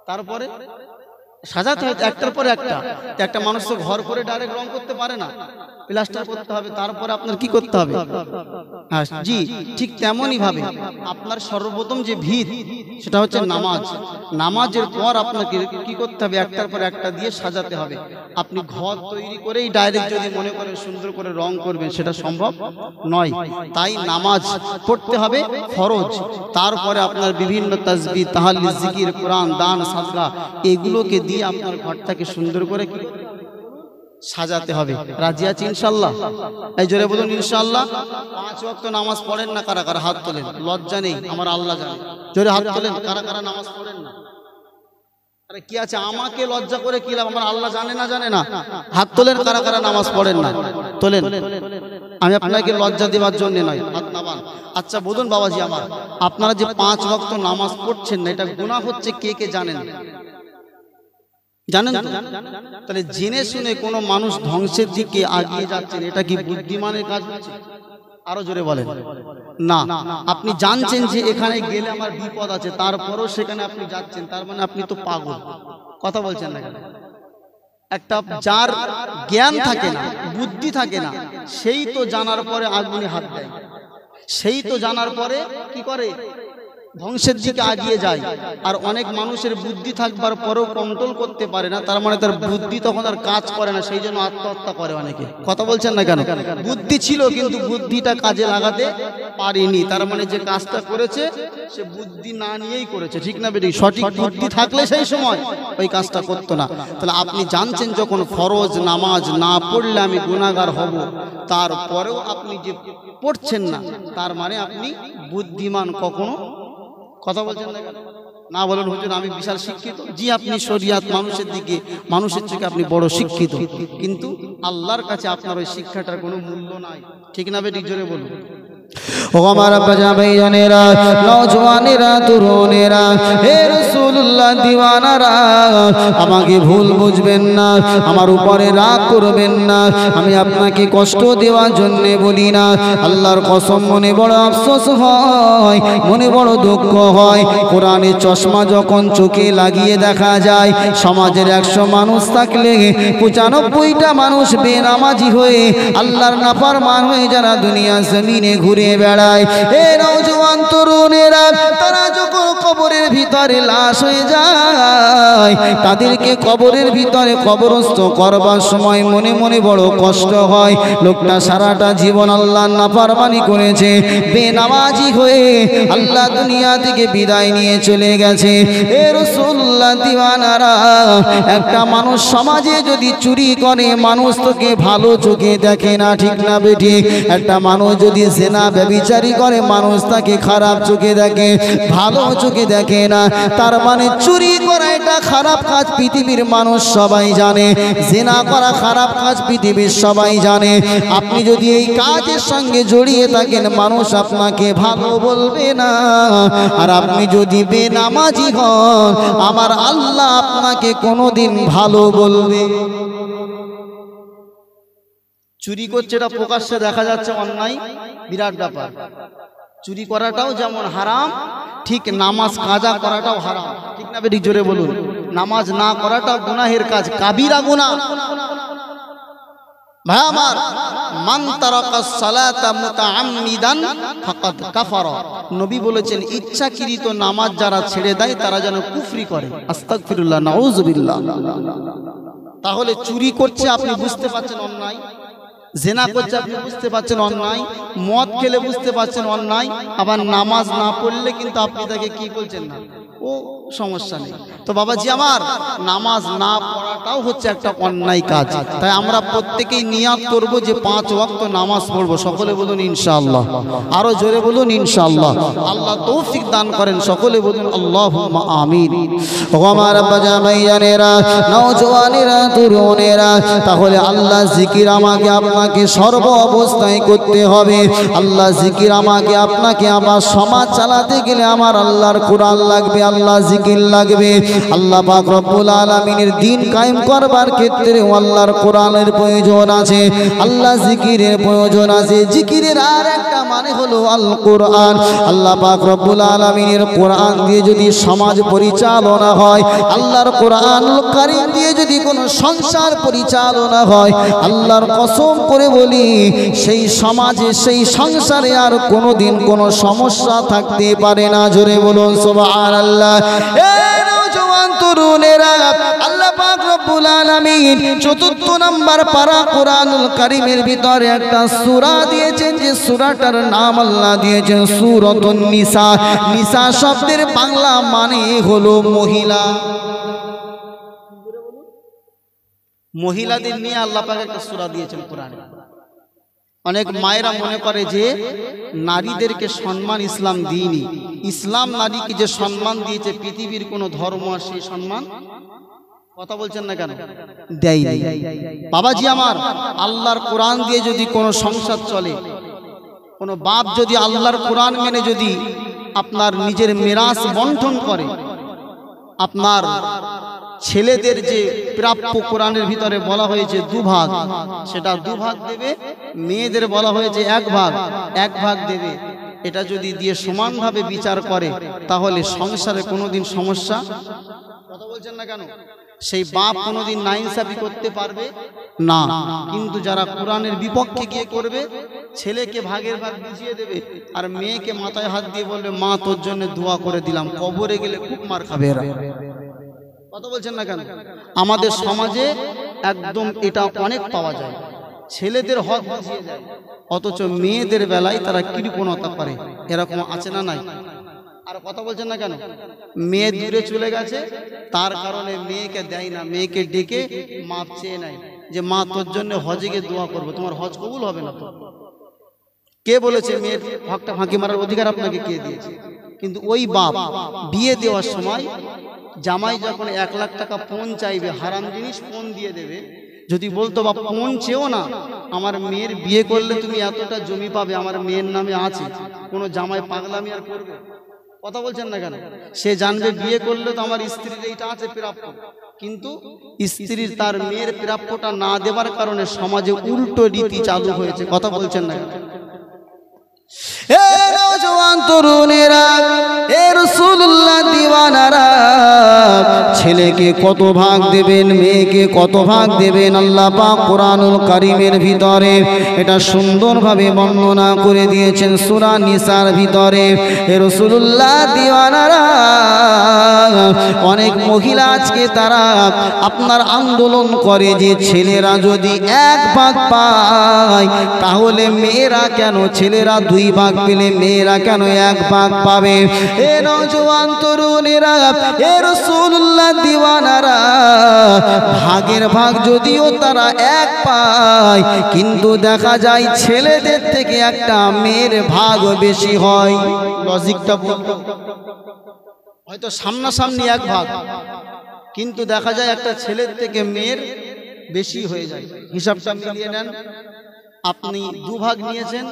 তারপরে সাজাতে হয় একটার পরে একটা। একটা মানুষ তো ঘর করে ডাইরেক্ট রং করতে পারে না, প্লাস্টার করতে হবে, তারপরে আপনার কি করতে হবে? হ্যাঁ জি, ঠিক তেমনই ভাবে আপনার সর্বপ্রথম যে ভিত, সেটা হচ্ছে নামাজ। নামাজের পর আপনাকে কি করতে হবে? একটার পর একটা দিয়ে সাজাতে হবে। আপনি ঘর তৈরি করেই ডাইরেক্ট যদি মনে করেন সুন্দর করে রং করবেন, সেটা সম্ভব নয়। তাই নামাজ পড়তে হবে ফরজ, তারপরে আপনার বিভিন্ন তাসবিহ, তাহলিল, জিকির, কোরআন, দান, সাদকা, এগুলোকে দিয়ে আপনার ঘরটাকে সুন্দর করে সাজাতে হবে। রাজি আছি ইনশাআল্লাহ? এই জোরে বলুন ইনশাআল্লাহ। 5 ওয়াক্ত নামাজ পড়েন না কারা কারা? হাত তোলেন। লজ্জা নেই, আমার আল্লাহ জানে। জোরে হাত তোলেন কারা কারা নামাজ পড়েন না। আরে কি আছে, আমাকে লজ্জা করে কি লাভ? আমার আল্লাহ জানে না, জানে না? হাত তোলেন কারা কারা নামাজ পড়েন না, তোলেন। আমি আপনাকে লজ্জা দেওয়ার জন্য নয়, হাত নামান। আচ্ছা বলুন বাবাজি আমার, আপনারা যে 5 ওয়াক্ত নামাজ পড়ছেন না, এটা গুনাহ হচ্ছে, কে কে জানেন? জানেন তো? তাহলে জেনে শুনে কোনো মানুষ ধ্বংসের দিকে এগিয়ে যাচ্ছেন, এটা কি বুদ্ধিমানের কাজ হচ্ছে? আরো জোরে বলেন না। আপনি জানছেন যে এখানে গেলে আমার বিপদ আছে, তারপরও সেখানে আপনি যাচ্ছেন, তার মানে আপনি তো পাগল। কথা বলছেন না? একটা যার জ্ঞান থাকে না, বুদ্ধি থাকে না, সেই তো জানার পরে আগুনে হাত দেয়, সেই তো জানার পরে কি করে? ধ্বংসের দিকে এগিয়ে যায়। আর অনেক মানুষের বুদ্ধি থাকবার পরেও কন্ট্রোল করতে পারে না, তার মানে তার বুদ্ধি তখন আর কাজ করে না, সেই জন্য আত্মহত্যা করে অনেকে। কথা বলছেন না কেন? বুদ্ধি ছিল কিন্তু বুদ্ধিটা কাজে লাগাতে পারেনি, তার মানে যে কাজটা করেছে সে বুদ্ধি না নিয়েই করেছে। ঠিক না বেটি? সঠিক বুদ্ধি থাকলে সেই সময় ওই কাজটা করতো না। তাহলে আপনি জানছেন যখন ফরজ নামাজ না পড়লে আমি গুনাহগার হব, তারপরেও আপনি যে পড়ছেন না, তার মানে আপনি বুদ্ধিমান কখনো। কথা বলছেন না কেন? না বলেন হুজুর আমি বিশাল শিক্ষিত। জি, আপনি শরিয়াত মানুষের দিকে, মানুষের থেকে আপনি বড় শিক্ষিত, কিন্তু আল্লাহর কাছে আপনার ওই শিক্ষাটার কোনো মূল্য নাই। ঠিক না বেটি? জোরে বলুন। ও আমার বাজা ভাইজানেরা, নওজওয়ানেরা, তরুণেরা, হে রাসূলুল্লাহ দিওয়ানারা, আমাকে ভুল বুঝবেন না, আমার উপরে রাগ করবেন না। আমি আপনাকে কষ্ট দেওয়ার জন্য বলি না। আল্লাহর কসম, মনে বড় আফসোস হয়, মনে বড় দুঃখ হয়। কোরআনের চশমা যখন চোখে লাগিয়ে দেখা যায়, সমাজের 100 মানুষ থাকলে 95টা মানুষ বেনামাজি হয়ে আল্লাহর নাফরমান হয়ে যারা দুনিয়া জমিনে ঘুরে বেড়ায়। এ নওজওয়ান তরুণেরা, তারা যখন কবরের ভিতরে লাশ হয়ে যায়, তাদেরকে কবরের ভিতরে কবরস্থ করবার সময় মনে মনে বড় কষ্ট হয়। লোকটা সারাটা জীবন আল্লাহর নাফরমানি করেছে, বেনামাজি হয়ে আল্লাহ দুনিয়া থেকে বিদায় নিয়ে চলে গেছে। এ রাসূলুল্লাহ দিওয়ানারা, একটা মানুষ সমাজে যদি চুরি করে, মানুষ তোকে ভালো চোখে দেখে না। ঠিক না বেটি? একটা মানুষ যদি জেনা ব্যভিচারী করে, মানুষ তাকে খারাপ চোখে দেখে, ভালো চোখে দেখে না। তার মানে চুরি করা এটা খারাপ কাজ, পৃথিবীর মানুষ সবাই জানে। জেনা করা খারাপ কাজ, পৃথিবীর সবাই জানে। আপনি যদি এই কাজের সঙ্গে জড়িয়ে থাকেন, মানুষ আপনাকে ভালো বলবে না। আর আপনি যদি বেনামাজি হন, আমার আল্লাহ আপনাকে কোনোদিন ভালো বলবে। চুরি করছে, এটা প্রকাশ্যে দেখা যাচ্ছে অন্যায়, বিরাট ব্যাপার। চুরি করাটাও যেমন হারাম, ঠিক নামাজ কাজা করাটাও হারাম। ঠিক না বেটি? জোরে বলুন। নামাজ না করাটাও গুনাহের কাজ, কাবিরা গুনাহ। ভাই আমার, মান তারাকাস সালাতা মুতাআম্মিদান ফাকাদ কাফারা। নবী বলেছেন, ইচ্ছাকৃত নামাজ যারা ছেড়ে দেয় তারা যেন কুফরি করে। আস্তাগফিরুল্লাহ, নাউযুবিল্লাহ। তাহলে চুরি করছে আপনি বুঝতে পারছেন অন্যায়, জেনা করছে আপনি বুঝতে পারছেন অন্যায়, মদ খেলে বুঝতে পারছেন অন্যায়, আবার নামাজ না পড়লে কিন্তু আপনি তাকে কি বলছেন না, ও সমস্যা নেই। তো বাবাজি আমার, নামাজ না পড়াটাও হচ্ছে একটা অন্যায় কাজ। তাই আমরা প্রত্যেকেই নিয়াত করব যে 5 ওয়াক্ত নামাজ পড়বো। সকলে বলুন ইনশাআল্লাহ। আরো জোরে বলুন ইনশাআল্লাহ। আল্লাহ তৌফিক দান করেন। সকলে বলুন আল্লাহুম্মা আমিন। ও আমার বাজা ভাইজানেরা, নওজওয়ানেরা, তরুণেরা, তাহলে আল্লাহ জিকির আমাকে আপনাকে সর্ব অবস্থায় করতে হবে। আল্লাহ জিকির আমাকে আপনাকে, আমার সমাজ চালাতে গেলে আমার আল্লাহর কোরআন লাগবে, আল্লাহ জিকির লাগবে। আল্লাহ পাক রব্বুল আলামিনের দ্বীন কায়েম করবার ক্ষেত্রে আল্লাহর কোরআনের প্রয়োজন আছে, আল্লাহ জিকিরের প্রয়োজন আছে। জিকিরের আর একটা মানে হলো আল কোরআন। আল্লাহ পাক রব্বুল আলামিনের কোরআন দিয়ে যদি সমাজ পরিচালনা হয়, আল্লাহর কোরআনুল কারীম দিয়ে যদি কোনো সংসার পরিচালনা হয়, আল্লাহর কসম করে বলি, সেই সমাজে, সেই সংসারে আর কোনোদিন কোনো সমস্যা থাকতে পারে না। জোরে বলুন সুবহানাল্লাহ। তরুণেরা, আল্লাহ পাক রব্বুল আলামিন 4 নম্বর পারা কোরআনুল কারীমের ভিতরে একটা সূরা দিয়েছেন, যে সূরাটার নাম আল্লাহ দিয়েছেন সূরাতুন নিসা। নিসা শব্দের বাংলা মানে হলো মহিলা। মহিলাদের নিয়ে আল্লাহ পাক একটা সূরা দিয়েছেন কোরআনে। অনেক মায়েরা মনে করে যে নারীদেরকে সম্মান ইসলাম দিইনি। ইসলাম নারীকে যে সম্মান দিয়েছে, পৃথিবীর কোনো ধর্ম আর সেই সম্মান, কথা বলছেন না কেন, দেয়নি। বাবাজি আমার, আল্লাহর কোরআন দিয়ে যদি কোনো সংসার চলে, কোনো বাপ যদি আল্লাহর কোরআন মেনে যদি আপনার নিজের মিরাস বন্টন করে, আপনার ছেলেদের যে প্রাপ্য কোরআনের ভিতরে বলা হয়েছে 2 ভাগ, সেটা 2 ভাগ দেবে। মেয়েদের বলা হয়েছে 1 ভাগ, 1 ভাগ দেবে। এটা যদি দিয়ে সমানভাবে বিচার করে, তাহলে সংসারে কোনোদিন সমস্যা, কথা বলছেন না কেন, সেই বাপ কোনোদিন নাইনসাফি করতে পারবে না, কিন্তু যারা কোরআনের বিপক্ষে গিয়ে করবে, ছেলেকে ভাগের ভাগ বুঝিয়ে দেবে আর মেয়েকে মাথায় হাত দিয়ে বলবে মা তোর জন্য দোয়া করে দিলাম, কবরে গেলে খুব মার খাবে এরা। কথা বলছেন না কেন? আমাদের সমাজে একদম এটা অনেক পাওয়া যায়, ছেলেদের হক বুঝিয়ে যায় অথচ মেয়েদের বেলায় তারা কৃপণতা করে, এরকম আছে না নাই? আর কথা বলছেন না কেন? মেয়ে দূরে চলে গেছে, তার কারণে মেয়েকে দেয় না, মেয়েকে ডেকে মাপ চেয়ে নেয় যে মা তোর জন্য হজে গিয়ে দোয়া করবো, তোমার হজ কবুল হবে না। তো কে বলেছে মেয়ের হকটা ফাঁকি মারার অধিকার আপনাকে কে দিয়েছে? কিন্তু ওই বাপ বিয়ে দেওয়ার সময় জামাই যখন 1 লাখ টাকা পণ চাইবে, হারাম জিনিস পণ দিয়ে দেবে, যদি বলতো বাপ পণ চেও না, আমার মেয়ের বিয়ে করলে তুমি এতটা জমি পাবে, আমার মেয়ের নামে আছে, কোনো জামাই পাগলামি আর করবে? কথা বলছেন না কেন? সে জানবে বিয়ে করলে তো আমার স্ত্রীর এইটা আছে প্রাপ্য, কিন্তু স্ত্রীর তার মেয়ের প্রাপ্যটা না দেওয়ার কারণে সমাজে উল্টো রীতি চালু হয়েছে। কথা বলছেন না কেন? এ নওজওয়ান তরুণেরা, এ রাসূলুল্লাহ দিওয়ানারা, ছেলেকে কত ভাগ দেবেন, মেয়েকে কত ভাগ দেবেন, আল্লাহ পাক কোরআনুল কারীমের ভিতরে এটা সুন্দরভাবে বর্ণনা করে দিয়েছেন সূরা নিসার ভিতরে। হে রাসূলুল্লাহ দিওয়ানারা, অনেক মহিলা আজকে তারা আপনার আন্দোলন করে যে ছেলেরা যদি 1 ভাগ পায় তাহলে মেয়েরা কেন, ছেলেরা 2 ভাগ পেলে মেয়েরা কেন 1 ভাগ পাবে? এ নওজওয়ান তরুণেরা, এ রাসূলুল্লাহ দিওয়ানারা, ভাগের ভাগ যদিও তারা 1 পায়, কিন্তু দেখা যায় ছেলেদের থেকে একটা মেয়ের ভাগ বেশি হয়। লজিকটা বলতো, হয়তো সামনাসামনি 1 ভাগ, কিন্তু দেখা যায় একটা ছেলের থেকে মেয়ের বেশি হয়ে যায়। হিসাবটা মিলিয়ে নেন, আপনি 2 ভাগ নিয়েছেন,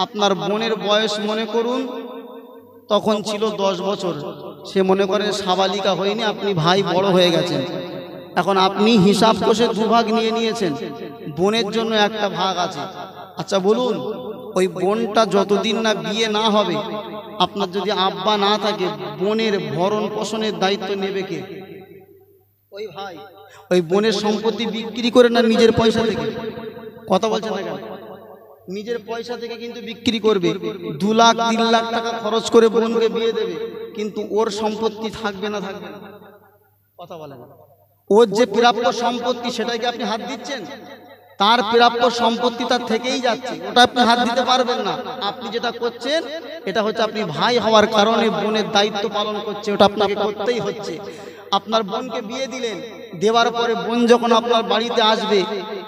আপনার বোনের বয়স মনে করুন তখন ছিল 10 বছর, সে মনে করেন সাবালিকা হয়নি, আপনি ভাই বড় হয়ে গেছেন, এখন আপনি হিসাব কষে 2 ভাগ নিয়ে নিয়েছেন, বোনের জন্য 1টা ভাগ আছে। আচ্ছা বলুন, ওই বোনটা যতদিন না বিয়ে না হবে, আপনার যদি আব্বা না থাকে, বোনের ভরণ পোষণের দায়িত্ব নেবে কে? ওই ভাই। ওই বোনের সম্পত্তি বিক্রি করে না নিজের পয়সা থেকে? কথা বলছেন না কেন? নিজের পয়সা থেকে কিন্তু বিক্রি করবে, 2 লাখ 3 লাখ টাকা খরচ করে বোনকে বিয়ে দেবে, কিন্তু ওর সম্পত্তি থাকবে না, থাকবে না? কথা বলেন। ওর যে প্রাপ্য সম্পত্তি সেটাকে আপনি হাত দিচ্ছেন, তার প্রাপ্য সম্পত্তি তার থেকেই যাচ্ছে, ওটা আপনি হাত দিতে পারবেন না। আপনি যেটা করছেন এটা হচ্ছে আপনি ভাই হওয়ার কারণে বোনের দায়িত্ব পালন করছে, ওটা আপনাকে করতেই হচ্ছে। আপনার বোনকে বিয়ে দিলেন, দেওয়ার পরে বোন যখন আপনার বাড়িতে আসবে,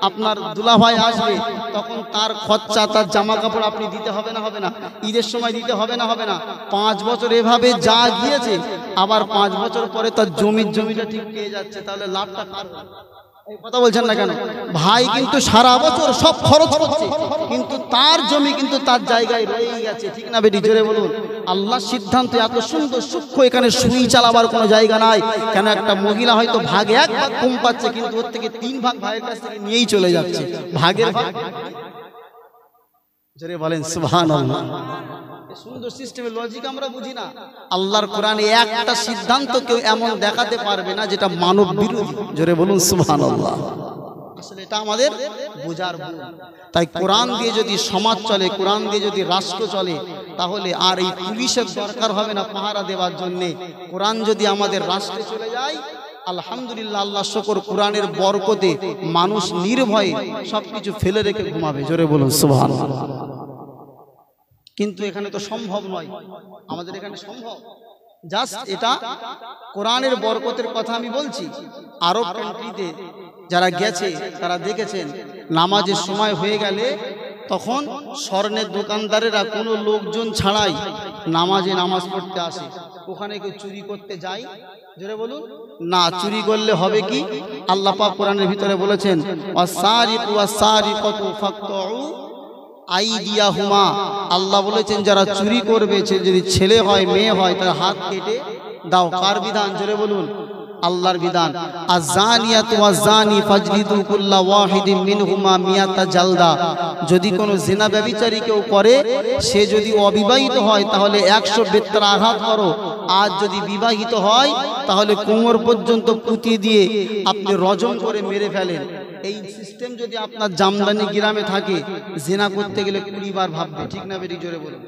আপনার দুলাভাই আসবে, তখন তার খরচা, তার জামা কাপড় আপনি দিতে হবে না, হবে না? ঈদের সময় দিতে হবে না, হবে না? 5 বছর এভাবে যা গিয়েছে, আবার 5 বছর পরে তার জমিটা ঠিক পেয়ে যাচ্ছে, তাহলে লাভটা কার? কথা বলছেন না কেন? ভাই কিন্তু সারা বছর সব খরচ করছে, কিন্তু তার জমি কিন্তু তার জায়গায় রয়েই গেছে, ঠিক না বেটি? জোরে বলুন। আল্লাহর সিদ্ধান্ত এত সুন্দর সূক্ষ্ম, এখানে সুই চালাবার কোনো জায়গা নাই। কেন একটা মহিলা হয়তো ভাগে 1 ভাগ কম পাচ্ছে, কিন্তু ওর থেকে 3 ভাগ ভাইয়ের কাছ থেকে নিয়েই চলে যাচ্ছে, ভাগের ভাগ। জোরে বলেন সুবহানাল্লাহ। সুন্দর সিস্টেমের লজিক আমরা বুঝি না। আল্লাহর কোরআনে একটা সিদ্ধান্ত কেউ এমন দেখাতে পারবে না যেটা মানব বিরোধী। জোরে বলুন সুবহানাল্লাহ। আসলে এটা আমাদের বোঝার ভুল। তাই কোরআন দিয়ে যদি সমাজ চলে, কোরআন দিয়ে যদি রাষ্ট্র চলে, তাহলে আর এই পুলিশের দরকার হবে না পাহারা দেওয়ার জন্য। কোরআন যদি আমাদের রাষ্ট্রে চলে যায়, আলহামদুলিল্লাহ, আল্লাহ শুকর, কোরআনের বরকতে মানুষ নির্ভয়ে সবকিছু ফেলে রেখে ঘুমাবে। জোরে বলুন সুবহানাল্লাহ। কিন্তু এখানে তো সম্ভব নয়, আমাদের এখানে সম্ভব। জাস্ট এটা কোরআনের বরকতের কথা আমি বলছি। আরব কান্ট্রিতে যারা গেছে তারা দেখেছেন, নামাজের সময় হয়ে গেলে তখন স্বর্ণের দোকানদারেরা কোনো লোকজন ছাড়াই নামাজ পড়তে আসে। ওখানে কেউ চুরি করতে যায়? জোরে বলুন না। চুরি করলে হবে কি? আল্লাহ পাক কোরআনের ভিতরে বলেছেন, ওয়াসারিকু ওয়াসারিকাতু ফাকতউ আইদিয়াহুমা। আল্লাহ বলেছেন যারা চুরি করবে, যদি ছেলে হয় মেয়ে হয়, তার হাত কেটে দাও। কার বিধান? জোরে বলুন আল্লাহর বিধান। আযানিয়াতু ওয়াযানি ফাজলিদু কুল্লা ওয়াহিদিন মিনহুমা মিয়াতা জালদা। যদি কোনো জিনা ব্যভিচারী কেউ করে, সে যদি অবিবাহিত হয় তাহলে 100 বেত্রা আঘাত করো, আর যদি বিবাহিত হয় তাহলে কোমর পর্যন্ত পুঁতি দিয়ে আপনি রজম করে মেরে ফেলেন। এই সিস্টেম যদি আপনার জামদানি গ্রামে থাকে, জেনা করতে গেলে 20 বার ভাববে, ঠিক না বেরি? জোরে বলুন,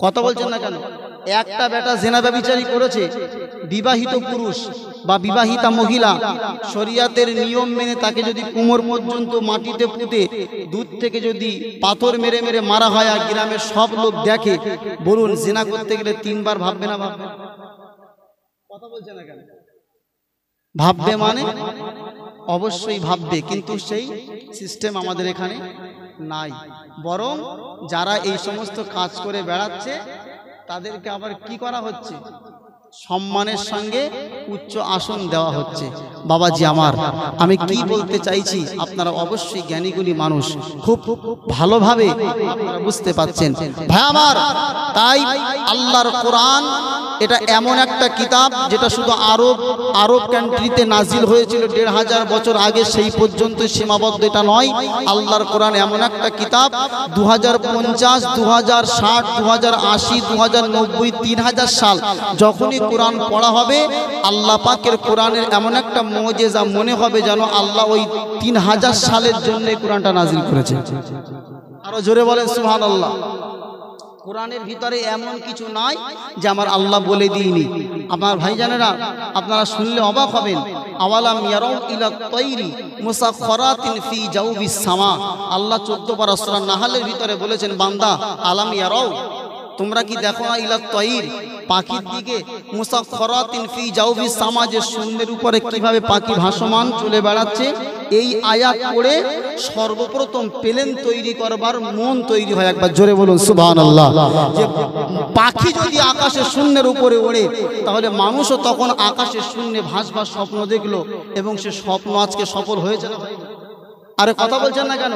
কথা বলছেন না কেন? একটা বেটা জেনা ব্যভিচারী করেছে, বিবাহিত পুরুষ বা বিবাহিতা মহিলা শরিয়াতের নিয়ম মেনে তাকে যদি কোমর পর্যন্ত মাটিতে পুঁতে দুধ থেকে যদি পাথর মেরে মেরে মারা হয় আর গ্রামের সব লোক দেখে, বলুন জেনা করতে গেলে 3 বার ভাববে না ভাববে? কথা বলছেন না কেন? ভাববে মানে অবশ্যই ভাববে, কিন্তু সেই সিস্টেম আমাদের এখানে নাই। বরং যারা এই সমস্ত কাজ করে বেড়াচ্ছে তাদেরকে আবার কি করা হচ্ছে? সম্মানের সঙ্গে উচ্চ আসন দেওয়া হচ্ছে। বাবাজি আমার, আমি কি বলতে চাইছি আপনারা অবশ্যই জ্ঞানীগুলি মানুষ, খুব ভালোভাবে আপনারা বুঝতে পাচ্ছেন। ভাই আমার, তাই আল্লাহর কোরআন এটা এমন একটা কিতাব যেটা শুধু আরব কান্ট্রিতে নাজিল হয়েছিল 1500 বছর আগে, সেই পর্যন্ত সীমাবদ্ধ এটা নয়। আল্লাহর কোরআন এমন একটা কিতাব 2050, 2060, 2080, 2090, 3000 সাল যখনই কোরআন পড়া হবে, আল্লাহ পাকের কোরআনের এমন একটা মুজিজা মনে হবে যেন আল্লাহ ওই 3000 সালের জন্য কোরআনটা নাজিল করেছে। আরো জোরে বলেন সুবহানাল্লাহ। কোরআনের ভিতরে এমন কিছু নাই যে আমার আল্লাহ বলে দিইনি। আমার ভাইজানেরা, আপনারা শুনলে অবাক হবেন। আওয়ালাম ইয়ারাউ ইলা তাইরি মুসাখখারাতিন ফি জাওবিস সামা, আল্লাহ 14 পারা সূরা নাহলের ভিতরে বলেছেন, বান্দা আলাম ইয়ারাউ, তোমরা কি দেখো না, ইলা তাইর পাখির দিকে, মুসাখখারাতিন ফি জাওবিস সামা, যে শূন্যের উপরে কিভাবে পাখি ভাসমান চলে বেড়াচ্ছে। এই আয়াত পড়ে সর্বপ্রথম প্লেন তৈরি করবার মন তৈরি হয়। একবার জোরে বলুন সুবহানাল্লাহ। যে পাখি যদি আকাশে শূন্যের উপরে ওড়ে, তাহলে মানুষও তখন আকাশে শূন্যে ভাসবার স্বপ্ন দেখলো, এবং সে স্বপ্ন আজকে সফল হয়েছে না? আরে কথা বলছেন না কেন?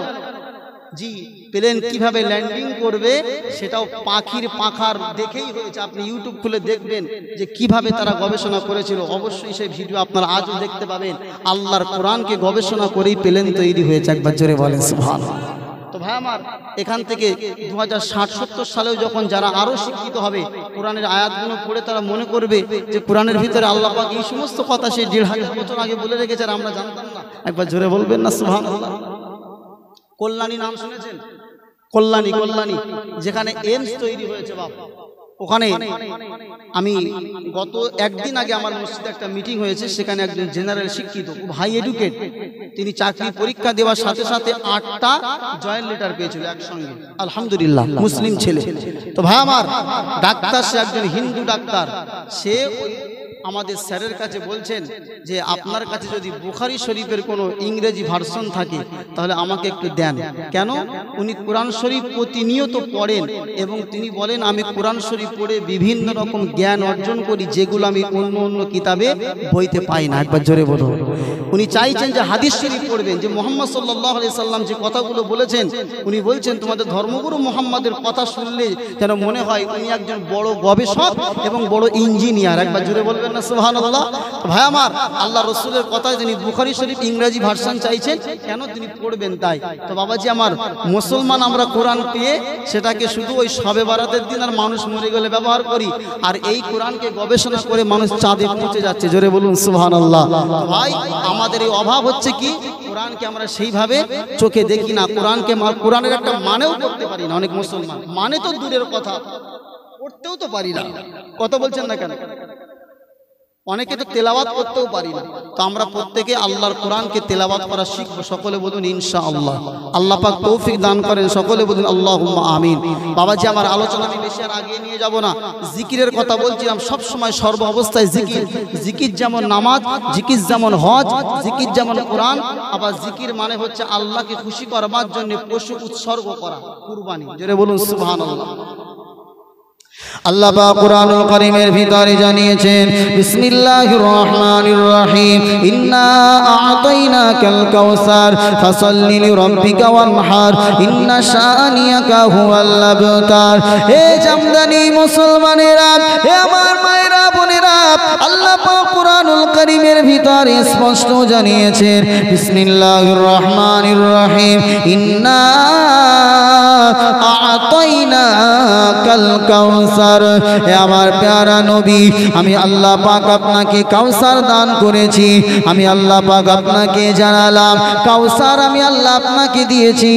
জি, প্লেন কিভাবে ল্যান্ডিং করবে সেটাও পাখির পাখার দেখেই হয়েছে। আপনি ইউটিউব খুলে দেখবেন যে কিভাবে তারা গবেষণা করেছিল। অবশ্যই সেই ভিডিও আপনারা আজও দেখতে পাবেন। আল্লাহর কোরআনকে গবেষণা করেই প্লেন তৈরি হয়েছে। একবার জোরে বলেন সুবহানাল্লাহ। তো ভাই আমার, এখান থেকে 2060-70 সালেও যখন যারা আরো শিক্ষিত হবে, কোরআনের আয়াতগুলো পড়ে তারা মনে করবে যে কোরআনের ভিতরে আল্লাহ পাক এই সমস্ত কথা সেই 1500 বছর আগে বলে রেখেছে আর আমরা জানতাম না। একবার জোরে বলবেন না সুবহানাল্লাহ। কল্যাণী নাম শুনেছেন? কল্যাণী, যেখানে এইমস তৈরি হয়েছে বাপ, ওখানে আমি গত একদিন আগে আমার মসজিদে একটা মিটিং হয়েছে। সেখানে একজন জেনারেল শিক্ষিত, খুব হাই এডুকেট, তিনি চাকরি পরীক্ষা দেওয়ার সাথে সাথে 8টা জয়েন্ট লেটার পেয়েছিল একসঙ্গে, আলহামদুলিল্লাহ, মুসলিম ছেলে। তো ভাই আমার, ডাক্তার, সে একজন হিন্দু ডাক্তার। সে আমাদের স্যারের কাছে বলছেন যে আপনার কাছে যদি বুখারী শরীফের কোনো ইংরেজি ভার্সন থাকে তাহলে আমাকে একটু দেন। কেন? উনি কোরআন শরীফ প্রতিনিয়ত পড়েন এবং তিনি বলেন আমি কোরআন শরীফ পড়ে বিভিন্ন রকম জ্ঞান অর্জন করি যেগুলো আমি অন্য কিতাবে বইতে পাই না। একবার জোরে বলুন। উনি চাইছেন যে হাদিস শরীফ পড়বেন, যে মুহাম্মদ সাল্লাল্লাহু আলাইহি সাল্লাম যে কথাগুলো বলেছেন, উনি বলছেন তোমাদের ধর্মগুরু মুহাম্মাদের কথা শুনলে যেন মনে হয় উনি একজন বড় গবেষক এবং বড় ইঞ্জিনিয়ার। একবার জোরে বলবেন না সুবহানাল্লাহ। ভাই আমার, আল্লাহ রসুলের কথায় তিনি বুখারী শরীফ ইংরেজি ভার্সন চাইছেন, কেন? তিনি পড়বেন তাই। তো বাবাজি আমার, মুসলমান আমরা কোরআন পেয়ে সেটাকে শুধু ওই শবে বারাতের দিন আর মানুষ মরে গেলে ব্যবহার করি, আর এই কোরআনকে গবেষণা করে মানুষ চাঁদে পৌঁছে যাচ্ছে। জোরে বলুন সুবহানাল্লাহ। ভাই, আমাদের এই অভাব হচ্ছে কি, কোরআনকে আমরা সেইভাবে চোখে দেখি না। কোরআনের একটা মানেও করতে পারি না। অনেক মুসলমান মানে তো দূরের কথা, পড়তেও তো পারি না। কথা বলছেন না কেন? অনেকে তো তেলাওয়াত করতেও পারি না। তো আমরা প্রত্যেকে আল্লাহর কোরআনকে তেলাওয়াত করা শিখবো। সকলে বলুন ইনশাআল্লাহ। আল্লাহ পাক তৌফিক দান করেন। সকলে বলুন আল্লাহুম্মা আমিন। বাবাজি আমার, আলোচনা আমি বেশি আর আগিয়ে নিয়ে যাব না। জিকিরের কথা বলছিলাম, সব সময় সর্ব অবস্থায় জিকির। জিকির যেমন নামাজ, জিকির যেমন হজ, জিকির যেমন কোরআন। আবার জিকির মানে হচ্ছে আল্লাহকে খুশি করবার জন্য পশু উৎসর্গ করা, কুরবানি। জোরে বলুন সুবহানাল্লাহ। আল্লাহ পাক কোরআনুল কারীমের ভিতরে জানিয়েছেন, বিসমিল্লাহির রহমানির রহিম, ইন্না আ'তাইনাকাল কাউসার ফাসাল্লি লিরাব্বিকা ওয়ানহার ইন্না শানিয়াকা হুয়াল আবতার। হে জামদানি মুসলমানেরা, হে আমার মায়েরা বোনেরা, আল্লাহ পাক কোরআনুল কারীমের ভিতরে স্পষ্ট জানিয়েছেন, বিসমিল্লাহির রহমানির রহিম, ইন্না আ'তাইনাকাল কাউসার। হে আমার প্যারা নবী, আমি আল্লাহ পাক আপনাকে কাউসার দান করেছি। আমি আল্লাহ পাক আপনাকে জানালাম কাউসার আমি আল্লাহ আপনাকে দিয়েছি,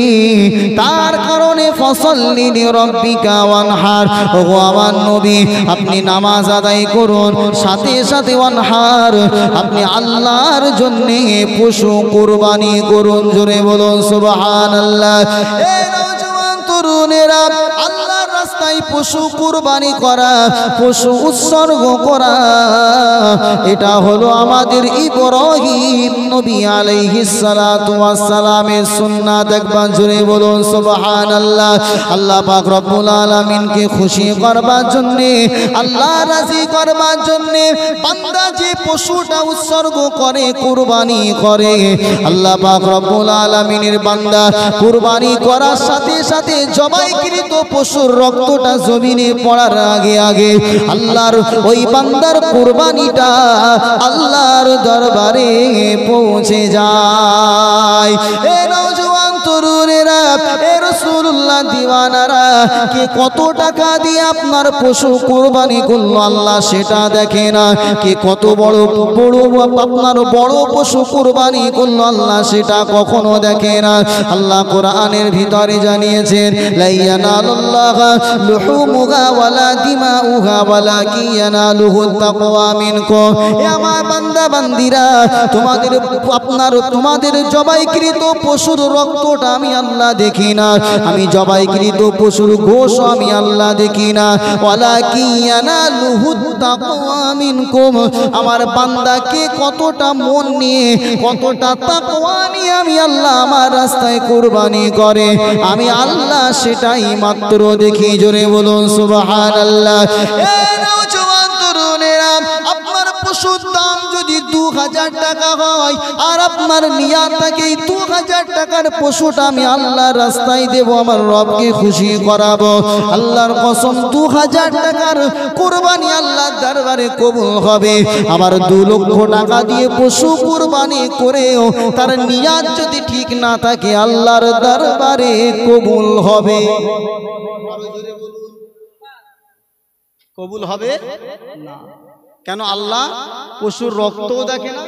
তার কারণে ফসল্লি লিরাব্বিকা ওয়ানহার। ওগো আমার নবী, আপনি নামাজ আদায় করুন, সাথে সাথে ওয়ানহার, আপনি আল্লাহর জন্য পশু কুরবানি করুন। জোরে বলুন সুবহানাল্লাহ। এই নওজোয়ান তরুণেরা, আল্লাহর রাস্তায় পশু কুরবানি করা, পশু উৎসর্গ করা, এটা হলো আমাদের ইব্রাহিম নবী আলাইহিস সালাতু ওয়াস সালামের সুন্নাত। একবার জোরে বলুন সুবহানাল্লাহ। আল্লাহ পাক রব্বুল আলামিনকে খুশি করবার জন্য, আল্লাহ রাজি করবার জন্য বান্দা যে পশুটা উৎসর্গ করে, কুরবানি করে, আল্লাহ পাক রব্বুল আলামিনের বান্দা কুরবানি করার সাথে সাথে জবাইকৃত পশুর রক্তটা জমিনে পড়ার আগে আগে আল্লাহর ওই বান্দার কুরবানিটা আল্লাহর দরবারে পৌঁছে যায়। এ নওজোয়ান তরুণেরা, এ রাসূলুল্লাহ দিওয়ানারা, কে কত টাকা দিয়ে আপনার পশু কুরবানি করলো আল্লাহ সেটা দেখে না, কে কত বড় বড় আপনার বড় পশু কুরবানি করলো আল্লাহ সেটা কখনো দেখে না। আল্লাহ কোরআনের ভিতরে জানিয়েছেন, লা ইয়ানালুল্লাহা লুহুমুহা ওয়ালা দিমাউহা ওয়ালাকিন ইয়ানালুহুত তাকওয়া মিনকুম। হে আমার বান্দা বান্দিরা, তোমাদের জবাইকৃত পশুর রক্তটা আমি আল্লাহ দেখি না, আমি জবাইকৃত পশুর গোশ আমি আল্লাহ দেখি না। ওয়ালাকিন ইয়ানালুহুত তাকওয়া মিনকুম, আমার বান্দাকে কতটা মন নিয়ে, কতটা তাকওয়া নিয়ে আমি আল্লাহ আমার রাস্তায় কুরবানি করে, আমি আল্লাহ সেটাই মাত্র দেখি। জোরে বলুন সুবহানাল্লাহ। এ নওজোয়ান তরুণেরা, আপনার পশুর দাম যদি 2000 টাকা হয়, আর আপনার নিয়াত থাকে 2000 টাকার পশুটা আমি আল্লাহর রাস্তায় দেব, আমার রবকে খুশি করাবো, আল্লাহর কসম 2000 টাকার কুরবানি আল্লাহর দরবারে কবুল হবে। আবার 2 লক্ষ টাকা দিয়ে পশু কুরবানি করেও তার নিয়াত যদি ঠিক না থাকে আল্লাহর দরবারে কবুল হবে। কবুল হবে না। কেন? আল্লাহ পশুর রক্তও দেখে না,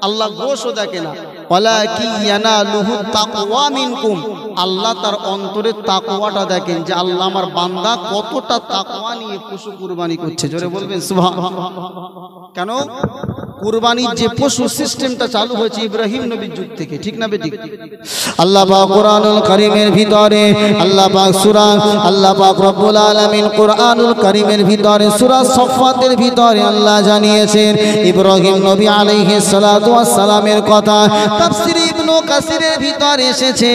আল্লাহ গোশও দেখে না। ওয়ালাকিন ইয়ানালুহুত তাকওয়া মিনকুম, আল্লাহ তার অন্তরের তাকওয়াটা দেখেন, যে আল্লাহ আমার বান্দা কতটা তাকওয়া নিয়ে পশু কুরবানি করছে। জোরে বলবেন সুবহানাল্লাহ। কেন? কুরবানির যে পশু সিস্টেমটা চালু হয়েছে ইব্রাহিম নবীর যুগ থেকে, ঠিক না বেঠিক? আল্লাহ পাক কোরআনুল কারীমের ভিতরে, আল্লাহ পাক রব্বুল আলামিন কোরআনুল কারীমের ভিতরে সূরা সফফাতের ভিতরে আল্লাহ জানিয়েছেন ইব্রাহিম নবী আলাইহিস সালাতু ওয়াস সালামের কথা। তাফসীর ইবনে কাসিরের ভিতরে এসেছে,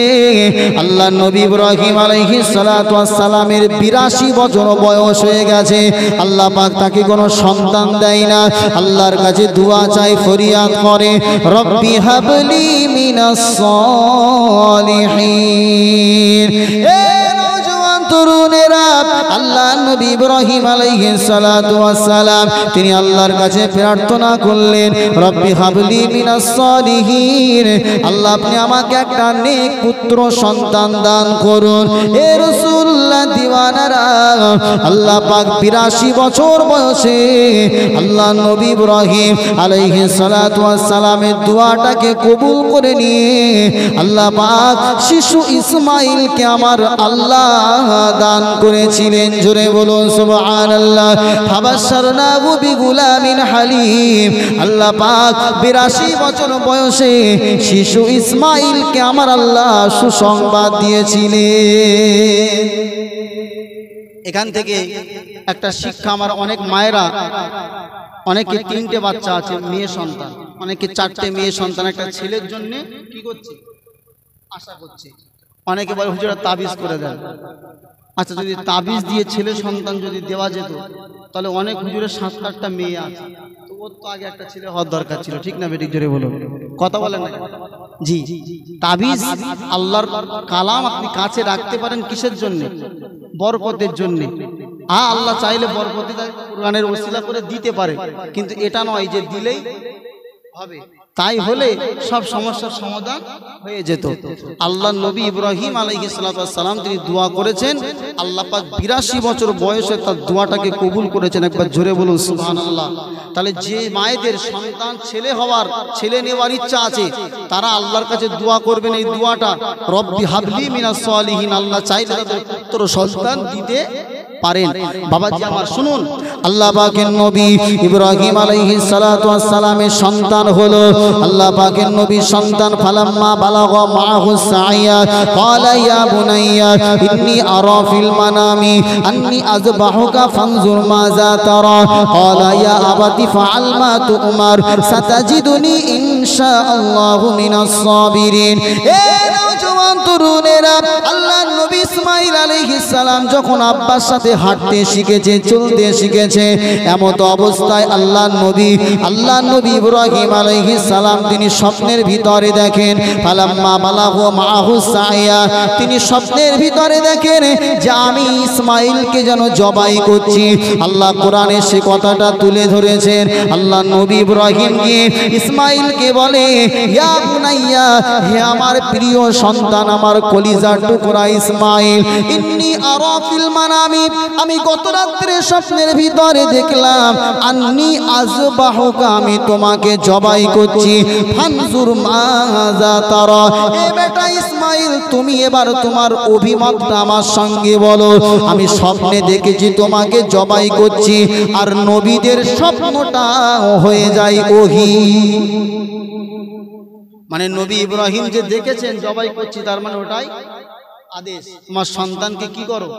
আল্লাহ নবী ইব্রাহিম আলাইহিস সালাতু ওয়াস সালামের 82 বছর বয়স হয়ে গেছে। আল্লাহ পাক তাকে কোনো সন্তান দেয় না, আল্লাহর কাছে দোয়া চাই, ফরিয়াদ করে, রব্বি হাবলি মিনাস সালিহিন। এ নওজোয়ান তরুণেরা, আল্লাহ নবী ইব্রাহিম আলাইহিস সালাতু ওয়াস সালাম তিনি আল্লাহর কাছে প্রার্থনা করলেন, রব্বি হাবলি মিনাস সালিহিন, আল্লাহ আপনি আমাকে একটা নেক পুত্র সন্তান দান করুন। এ রাসূলুল্লাহ দিওয়ানারা, আল্লাহ পাক 82 বছর বয়সে আল্লাহ নবী ইব্রাহিম আলাইহিস সালাতু ওয়াস সালামের দোয়াটাকে কবুল করে নিয়ে আল্লাহ পাক শিশু ইসমাইলকে আমার আল্লাহ দান করেছিলেন। জোরে বলুন সুবহানাল্লাহ। ফাবাশশারনাহু বিগুলামিন হালিম, আল্লাহ পাক 82 বছর বয়সে শিশু ইসমাইলকে আমার আল্লাহ সুসংবাদ দিয়েছিলেন। এখান থেকে একটা শিক্ষা, আমার অনেক মায়েরা, অনেকে 3টে বাচ্চা আছে, মেয়ে সন্তান, অনেকে 4টে মেয়ে সন্তান, একটা ছেলের জন্য কি করছে? আশা করছে। অনেকে বলে হুজুরা তাবিজ করে দেন। আচ্ছা, যদি তাবিজ দিয়ে ছেলে সন্তান যদি দেওয়া যেত, তাহলে অনেক হুজুরের 7-8টা মেয়ে আছে, তো ওর তো আগে একটা ছেলে হওয়ার দরকার ছিল, ঠিক না বেঠিক? জোরে বলুন, কথা বলেন না? জি, তাবিজ আল্লাহর কালাম আপনি কাছে রাখতে পারেন কিসের জন্য? বরকতের জন্য। আল্লাহ চাইলে বরকতি কোরআনের ওসিলা করে দিতে পারে, কিন্তু এটা নয় যে দিলেই হবে। তাই হলে সব সমস্যার সমাধান হয়ে যেত। আল্লাহ নবী ইব্রাহিম আলাইহিস সালাম তিনি দোয়া করেছেন, আল্লাহ পাক 82 বছর বয়সে তার দোয়াটাকে কবুল করেছেন। একবার জোরে বলুন সুবহানাল্লাহ। তাহলে যে মায়েদের সন্তান ছেলে নেওয়ার ইচ্ছা আছে তারা আল্লাহর কাছে দোয়া করবেন এই দোয়াটা, রব্বি হাবলি মিনাস সালিহিন। আল্লাহ চাইলে তাদের পুত্র সন্তান দিতে পারেন। বাবাজি আমার শুনুন, আল্লাহ পাকের নবী ইব্রাহিম আলাইহিস সালাতু ওয়াস সালামের সন্তান হলো, আল্লাহ পাকের নবী সন্তান ফালাম্মা বালাগা মাহু সাইয়া ক্বালা ইয়া বুনাইয়া ইন্নী আরা ফিল মানামি আন্নী আযবাহুকা ফানজুর মাযা তারা ক্বালা ইয়া আবাতি ফাআল মা তু'মার সাতাজিদুনি ইনশাআল্লাহু মিনাস সাবিরিন। এ নওজওয়ান তরুণেরা, আল্লাহর নবী ইসমাঈল আলাইহিস সালাম যখন আব্বার সাথে হাঁটতে শিখেছে, চলতে শিখেছে, এমত অবস্থায় আল্লাহ নবী ইব্রাহিম আলাইহিস সালাম তিনি স্বপ্নের ভিতরে দেখেন, ফালাম্মা বালাগা মাহু সাইয়া, তিনি স্বপ্নের ভিতরে দেখেন যে আমি ইসমাঈলকে যেন জবাই করছি। আল্লাহ কোরআনে সে কথাটা তুলে ধরেছেন। আল্লাহ নবী ইব্রাহিম গিয়ে ইসমাঈলকে বলে, ইয়া বুনাইয়া, হে আমার প্রিয় সন্তান, আমার কলিজার টুকরা ইসমাঈল, ইন্নী আরা ফিল মানামি, আমি গত রাত্রে স্বপ্নের ভিতরে দেখলাম, আন্নী আযবাহুকা, আমি তোমাকে জবাই করছি, ফানজুর মাযা তারা, এ বেটা ইসমাঈল তুমি এবার তোমার অভিমতটা আমার সঙ্গে বলো। আমি স্বপ্নে দেখেছি তোমাকে জবাই করছি, আর নবীদের স্বপ্নটা হয়ে যায় ওহী। মানে নবী ইব্রাহিম যে দেখেছেন জবাই করছি, তার মানে ওটাই আদেশ, তোমার সন্তানকে কি করো,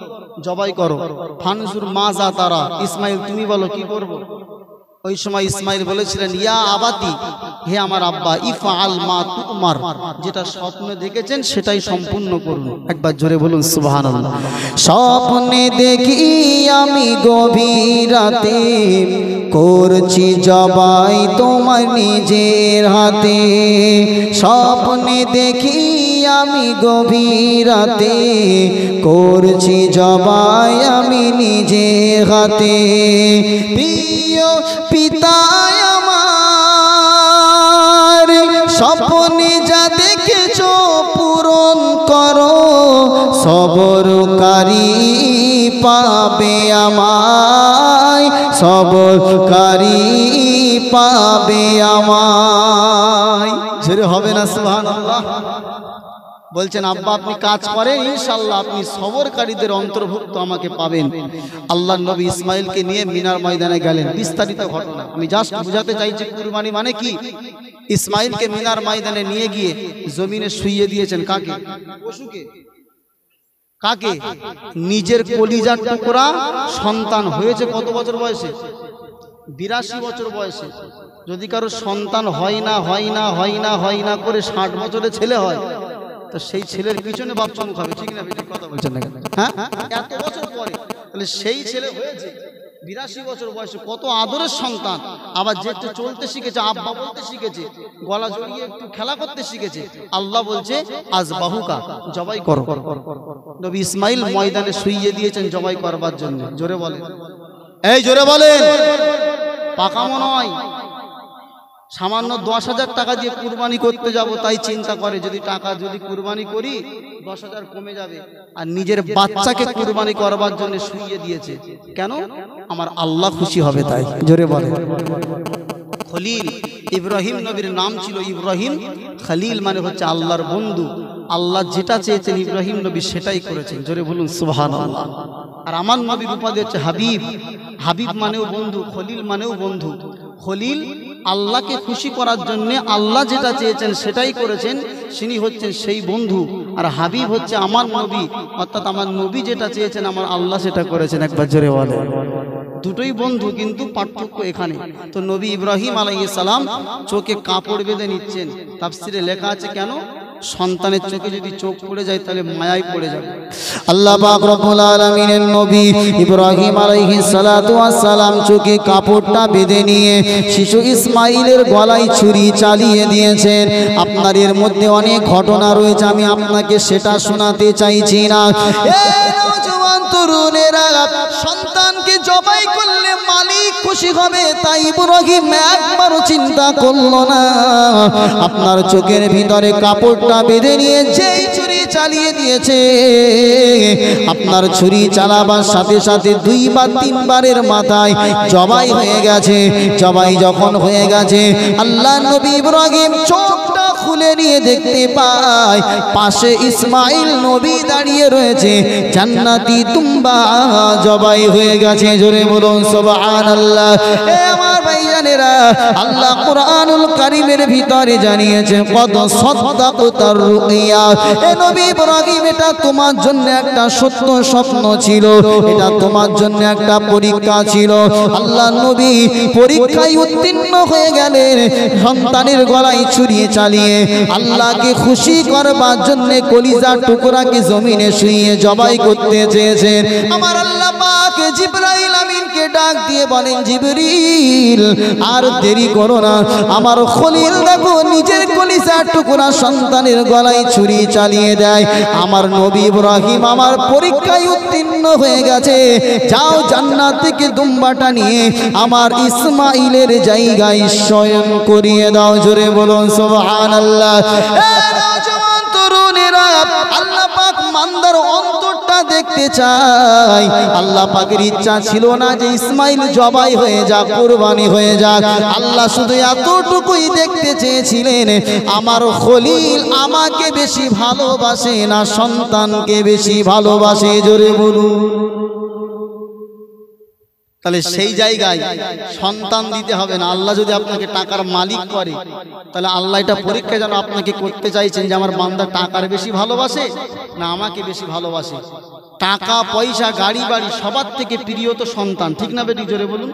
জবাই করো। ফানজুর মাযা তারা, ইসমাঈল তুমি বলো কি করব। ওই সময় ইসমাঈল বলেছিলেন, ইয়া আবাতি, হে আমার আব্বা, ইফআল মা তু'মার, যেটা স্বপ্নে দেখেছেন সেটাই সম্পূর্ণ করুন। একবার জোরে বলুন সুবহানাল্লাহ। স্বপ্নে দেখি আমি গভীর রাতে করছি জবাই তোমার নিজের হাতে, স্বপ্নে দেখি আমি গভীর রাতে করছি জবাই আমি নিজের হাতে, প্রিয় পিতা আমার স্বপ্নে যা দেখেছো পূরণ করো, সবরকারী পাবে আমায়, সবরকারী পাবে আমায়। ছেড়ে হবে না সুবহানাল্লাহ। বলছেন আব্বা আপনি কাজ করেন, ইনশাআল্লাহ আপনি সবরকারীদের অন্তর্ভুক্ত আমাকে পাবেন। আল্লাহ নবী ইসমাঈলকে নিয়ে মিনার ময়দানে গেলেন। বিস্তারিত ঘটনা আমি জাস্ট বুঝাতে চাইছি কুরবানি মানে কি। ইসমাঈলকে মিনার ময়দানে নিয়ে গিয়ে জমিনে শুইয়ে দিয়েছেন। কাকে? পশুকে। কাকে? নিজের কলিজার টুকরা সন্তান হয়েছে কত বছর বয়সে? 82 বছর বয়সে। যদি কারো সন্তান হয় না করে 60 বছরের ছেলে হয়, তো সেই ছেলের পিছনে বাপ চুমু খাবে, ঠিক না? কথা বলছেন না? হ্যাঁ, এত বছর পরে তাহলে সেই ছেলে হয়েছে 82 বছর বয়সে, কত আদরের সন্তান। আবার যে চলতে শিখেছে, আব্বা বলতে শিখেছে, গলা জড়িয়ে একটু খেলা করতে শিখেছে। আল্লাহ বলছে আযবাহুকা, জবাই করো। নবী ইসমাঈল ময়দানে শুইয়ে দিয়েছেন জবাই করবার জন্য। জোরে বলেন, এই জোরে বলেন। পাকামো নয়, সামান্য 10,000 টাকা দিয়ে কুরবানি করতে যাব তাই চিন্তা করে, যদি কুরবানি করি 10,000 কমে যাবে। আর নিজের বাচ্চাকে কুরবানি করবার জন্য শুইয়ে দিয়েছে। কেন? আমার আল্লাহ খুশি হবে তাই। জোরে বলে। খলিল, ইব্রাহিম নবীর নাম ছিল ইব্রাহিম। খলিল মানে হচ্ছে আল্লাহর বন্ধু। আল্লাহ যেটা চেয়েছেন ইব্রাহিম নবী সেটাই করেছেন। জোরে বলুন সুবহানাল্লাহ। আর আমার নবীর উপাধি হচ্ছে হাবিব। হাবিব মানেও বন্ধু, খলিল মানেও বন্ধু। খলিল আল্লাহকে খুশি করার জন্য আল্লাহ যেটা চেয়েছেন সেটাই করেছেন, তিনি হচ্ছেন সেই বন্ধু। আর হাবিব হচ্ছে আমার নবী, অর্থাৎ আমার নবী যেটা চেয়েছেন আমার আল্লাহ সেটা করেছেন। একবার জোরে বলে। দুটোই বন্ধু, কিন্তু পার্থক্য এখানে। তো নবী ইব্রাহিম আলাইহিস সালাম চোখে কাপড় বেঁধে নিচ্ছেন। তাফসিরে লেখা আছে কেন? সন্তানের চোখে যদি চোখ পড়ে যায় তাহলে মায়ায় পড়ে যাবে। আল্লাহ পাক রব্বুল আলামিনের নবী ইব্রাহিম আলাইহিস সালাতু ওয়াস সালাম চোখে কাপড়টা বেঁধে নিয়ে শিশু ইসমাঈলের গলায় ছুরি চালিয়ে দিয়েছেন। আপনার এর মধ্যে অনেক ঘটনা রয়েছে, আমি আপনাকে সেটা শোনাতে চাইছি না। এই নওজওয়ান তরুণেরা সন্তানকে জবাই করলে মালিক খুশি হবে, তাই ইব্রাহিম একবারও চিন্তা করলো না। আপনার চোখের ভিতরে কাপড়টা বেঁধে নিয়ে যেই ছুরি চালিয়ে দিয়েছে, আপনার ছুরি চালাবার সাথে সাথে 2 বা 3 বারের মাথায় জবাই হয়ে গেছে। জবাই যখন হয়ে গেছে, আল্লাহ নবী ইব্রাহিম চোখটা খুলে নিয়ে দেখতে পায় পাশে ইসমাইল নবী দাঁড়িয়ে রয়েছে, জান্নাতি তুম্বা জবাই হয়ে গেছে। জোরে বলুন সুবহানাল্লাহ। এ আমার ভাইজানেরা, আল্লাহ কুরআনুল কারীমের ভিতরে জানিয়েছে কত সাদাকাতার রুইয়া। এ নবী ইব্রাহিম, এটা তোমার জন্য একটা সত্য স্বপ্ন ছিল, এটা তোমার জন্য একটা পরীক্ষা ছিল। আল্লাহ নবী পরীক্ষায় উত্তীর্ণ হয়ে গেলেন, সন্তানের গলায় ছুরি চালিয়ে আল্লাহকে খুশি করবার জন্য কলিজার টুকরাকে জমিনে শুইয়ে জবাই করতে চেয়েছেন। আমার আল্লাহ পাক জিবরাইল আমিনকে ডাক দিয়ে বলেন, জিবরিল আর দেরি করো না, আমার খলিল দেখো নিজের কলিজার টুকরা সন্তানের গলায় ছুরি চালিয়ে দেয়। আমার নবী ইব্রাহিম আমার পরীক্ষায় উত্তীর্ণ হয়ে গেছে, যাও জান্নাত থেকে দুম্বাটা নিয়ে আমার ইসমাইলের জায়গায় শয়ন করিয়ে দাও। জোরে বলুন সুবহানাল্লাহ। নওজওয়ান তরুণেরা, আল্লাহ পাক মান্দার অন্তরটা দেখতে চায়। আল্লাহ পাকের ইচ্ছা ছিল না যে ইসমাইল জবাই হয়ে যাক, কুরবানি হয়ে যাক। আল্লাহ শুধু এতটুকুই দেখতে চেয়েছিলেন, আমার খলিল আমাকে বেশি ভালোবাসে না সন্তানকে বেশি ভালোবাসে। জোরে বলুন। তাহলে সেই জায়গায় সন্তান দিতে হবে না। আল্লাহ যদি আপনাকে টাকার মালিক করে, তাহলে আল্লাহ এটা পরীক্ষা যেন আপনাকে করতে চাইছেন যে আমার বান্দা টাকার বেশি ভালোবাসে না আমাকে বেশি ভালোবাসে। টাকা পয়সা গাড়ি বাড়ি সবার থেকে প্রিয় তো সন্তান, ঠিক না বেটি? জোরে বলুন,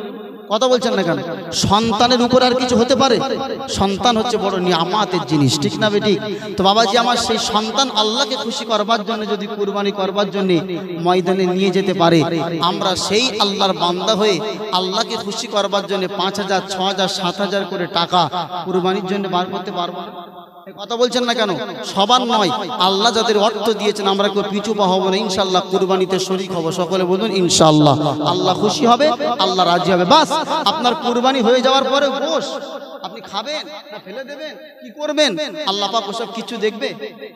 কথা বলছেন না কেন? সন্তানের উপর আর কিছু হতে পারে? সন্তান হচ্ছে বড় নিয়ামতের জিনিস, ঠিক না বেটি? তো বাবাজি আমার, সেই সন্তান আল্লাহকে খুশি করবার জন্য যদি কুরবানি করবার জন্য ময়দানে নিয়ে যেতে পারে, আমরা সেই আল্লাহর বান্দা হয়ে আল্লাহকে খুশি করবার জন্য 5,000 6,000 7,000 করে টাকা কুরবানির জন্য বার করতে পারবো? কথা বলছেন না কেন? সবার নয়, আল্লাহ যাদের অর্থ দিয়েছেন আমরা কেউ পিছু পা হব না, ইনশাআল্লাহ কুরবানিতে শরীক হব। সকলে বলুন ইনশাআল্লাহ। আল্লাহ খুশি হবে, আল্লাহ রাজি হবে। বাস আপনার কুরবানি হয়ে যাওয়ার পরে গোশ আপনি খাবেন না ফেলে দেবেন, কি করবেন, আল্লাহ পাক ওসব কিছু দেখবে?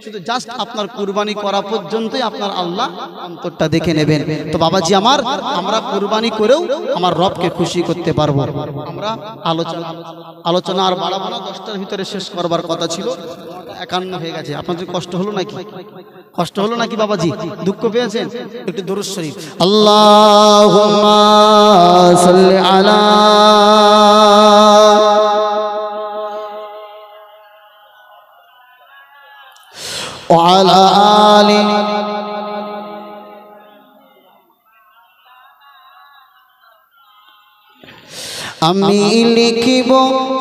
শুধু জাস্ট আপনার কুরবানি করা পর্যন্তই আপনার আল্লাহ অন্তরটা দেখে নেবেন। তো বাবাজি আমার, আমরা কুরবানি করেও আমার রবকে খুশি করতে পারবো। আমরা আলোচনা আর বাড়াবো না, 10টার ভিতরে শেষ করবার কথা ছিল, 51 হয়ে গেছে। আপনাদের কষ্ট হলো নাকি? কষ্ট হলো নাকি বাবাজি? দুঃখ পেয়েছেন? একটু দরুদ শরীফ। আল্লাহুম্মা সাল্লি আলা ওয়ালা আলি আমি লিখিব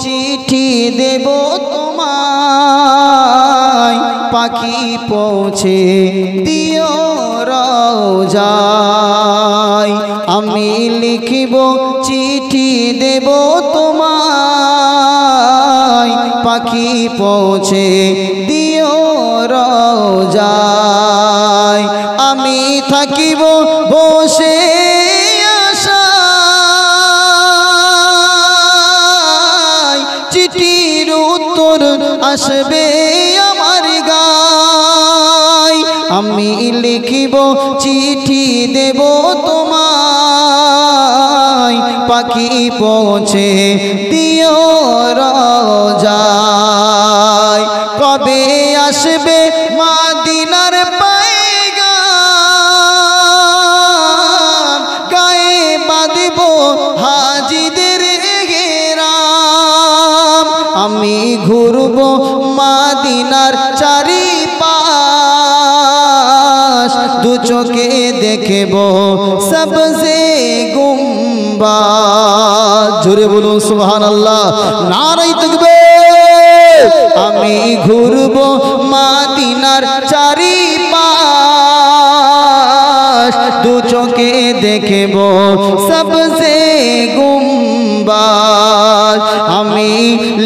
চিঠি দেব তোমায়, পাখি পৌঁছে দিও রওজায়। আমি লিখিব চিঠি দেব তোমায়, পাখি পৌঁছে দিও রওজায়। আমি থাকিব বসে চিঠির উত্তর আসবে আমার গায়। আমি লিখিব চিঠি দেব তোমায়, পাখি পৌঁছে দিও রওজায়। কবে আসবে মদিনার পায়গাম, গায়ে বাঁধব হাজিদের ঘেরাম। আমি ঘুরব মদিনার চারিপাশ, দু চোখে দেখব সবজে গুম্বাদ। জোরে বলুন সুবহানাল্লাহ, নারায়ে তাকবীর। আমি ঘুরব মদিনার চারিপাশ, দু চোখে দেখব সবজে গুম্বাদ। আমি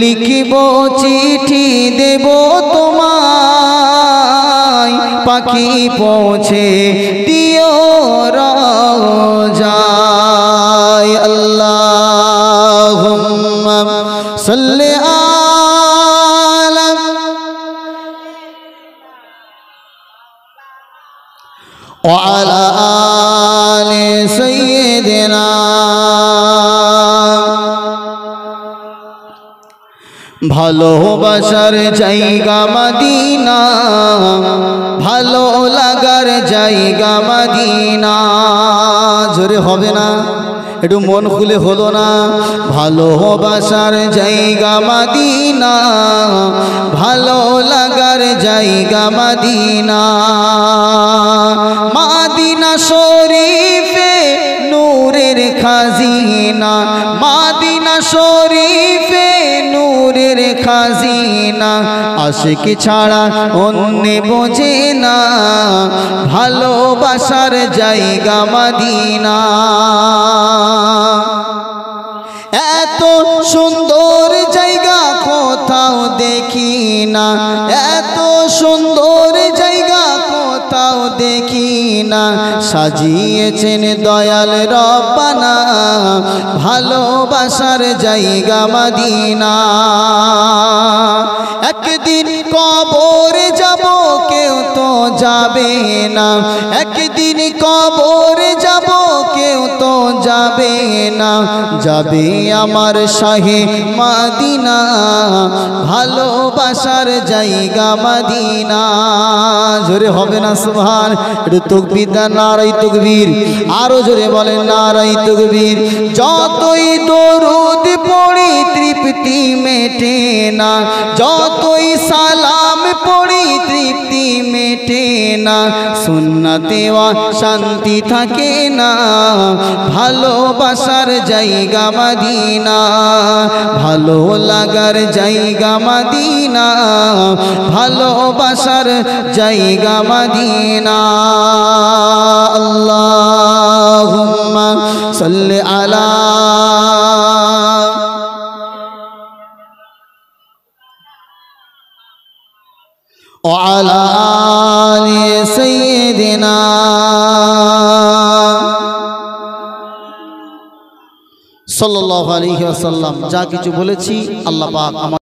লিখিব চিঠি দেব তোমায়, পাখি পৌঁছে দিও রওজায়। আল্লাহুম্মা সাল্লি আলা ওয়া আলা আলি সাইয়্যিদিনা ভালোবাসার জায়গা মদিনা, ভালো লাগার জায়গা মদিনা। জোরে হবে না? একটু মন খুলে হলো না? ভালোবাসার জায়গা মদিনা, ভালো লাগার জায়গা মদিনা। মদিনা শরীফে নূরের খাজিনা, মদিনা শরীফে নূরের খাজিনা। আশিক ছাড়া অন্য বোঝে না ভালোবাসার জায়গা মদিনা। এত সুন্দর জায়গা কোথাও দেখি না, এত সুন্দর জায়গা কোথাও দেখি না। সাজিয়েছেন দয়াল রব্বানা ভালোবাসার জায়গা মদিনা। একদিন কবরে যাব কেউ তো যাবে না, একদিন কবরে যাব কেউ তো যাবে না। যাবে আমার শাহে মদিনা ভালোবাসার জায়গা মদিনা। জোরে হবে না সুবহান? একটু তাকবীর দেন, নারায়ে তাকবীর। আরো জোরে বলেন নারায়ে তাকবীর। যতই দরুদ পড়ি তৃপ্তি মেটে না, যতই সালাম পড়ি তৃপ্তি মেটে না। সুন্নতে ওয়া শান্তি থাকে না ভালোবাসার জায়গা মদিনা, ভালো লাগার জায়গা মদিনা, ভালোবাসার জায়গা মদিনা। আল্লাহুম্মা সাল্লি আলা ওয়া আলা আলি সাইয়্যিদিনা সাল্লাল্লাহু আলাইহি ওয়াসাল্লাম। যা কিছু বলেছি আল্লাহ পাক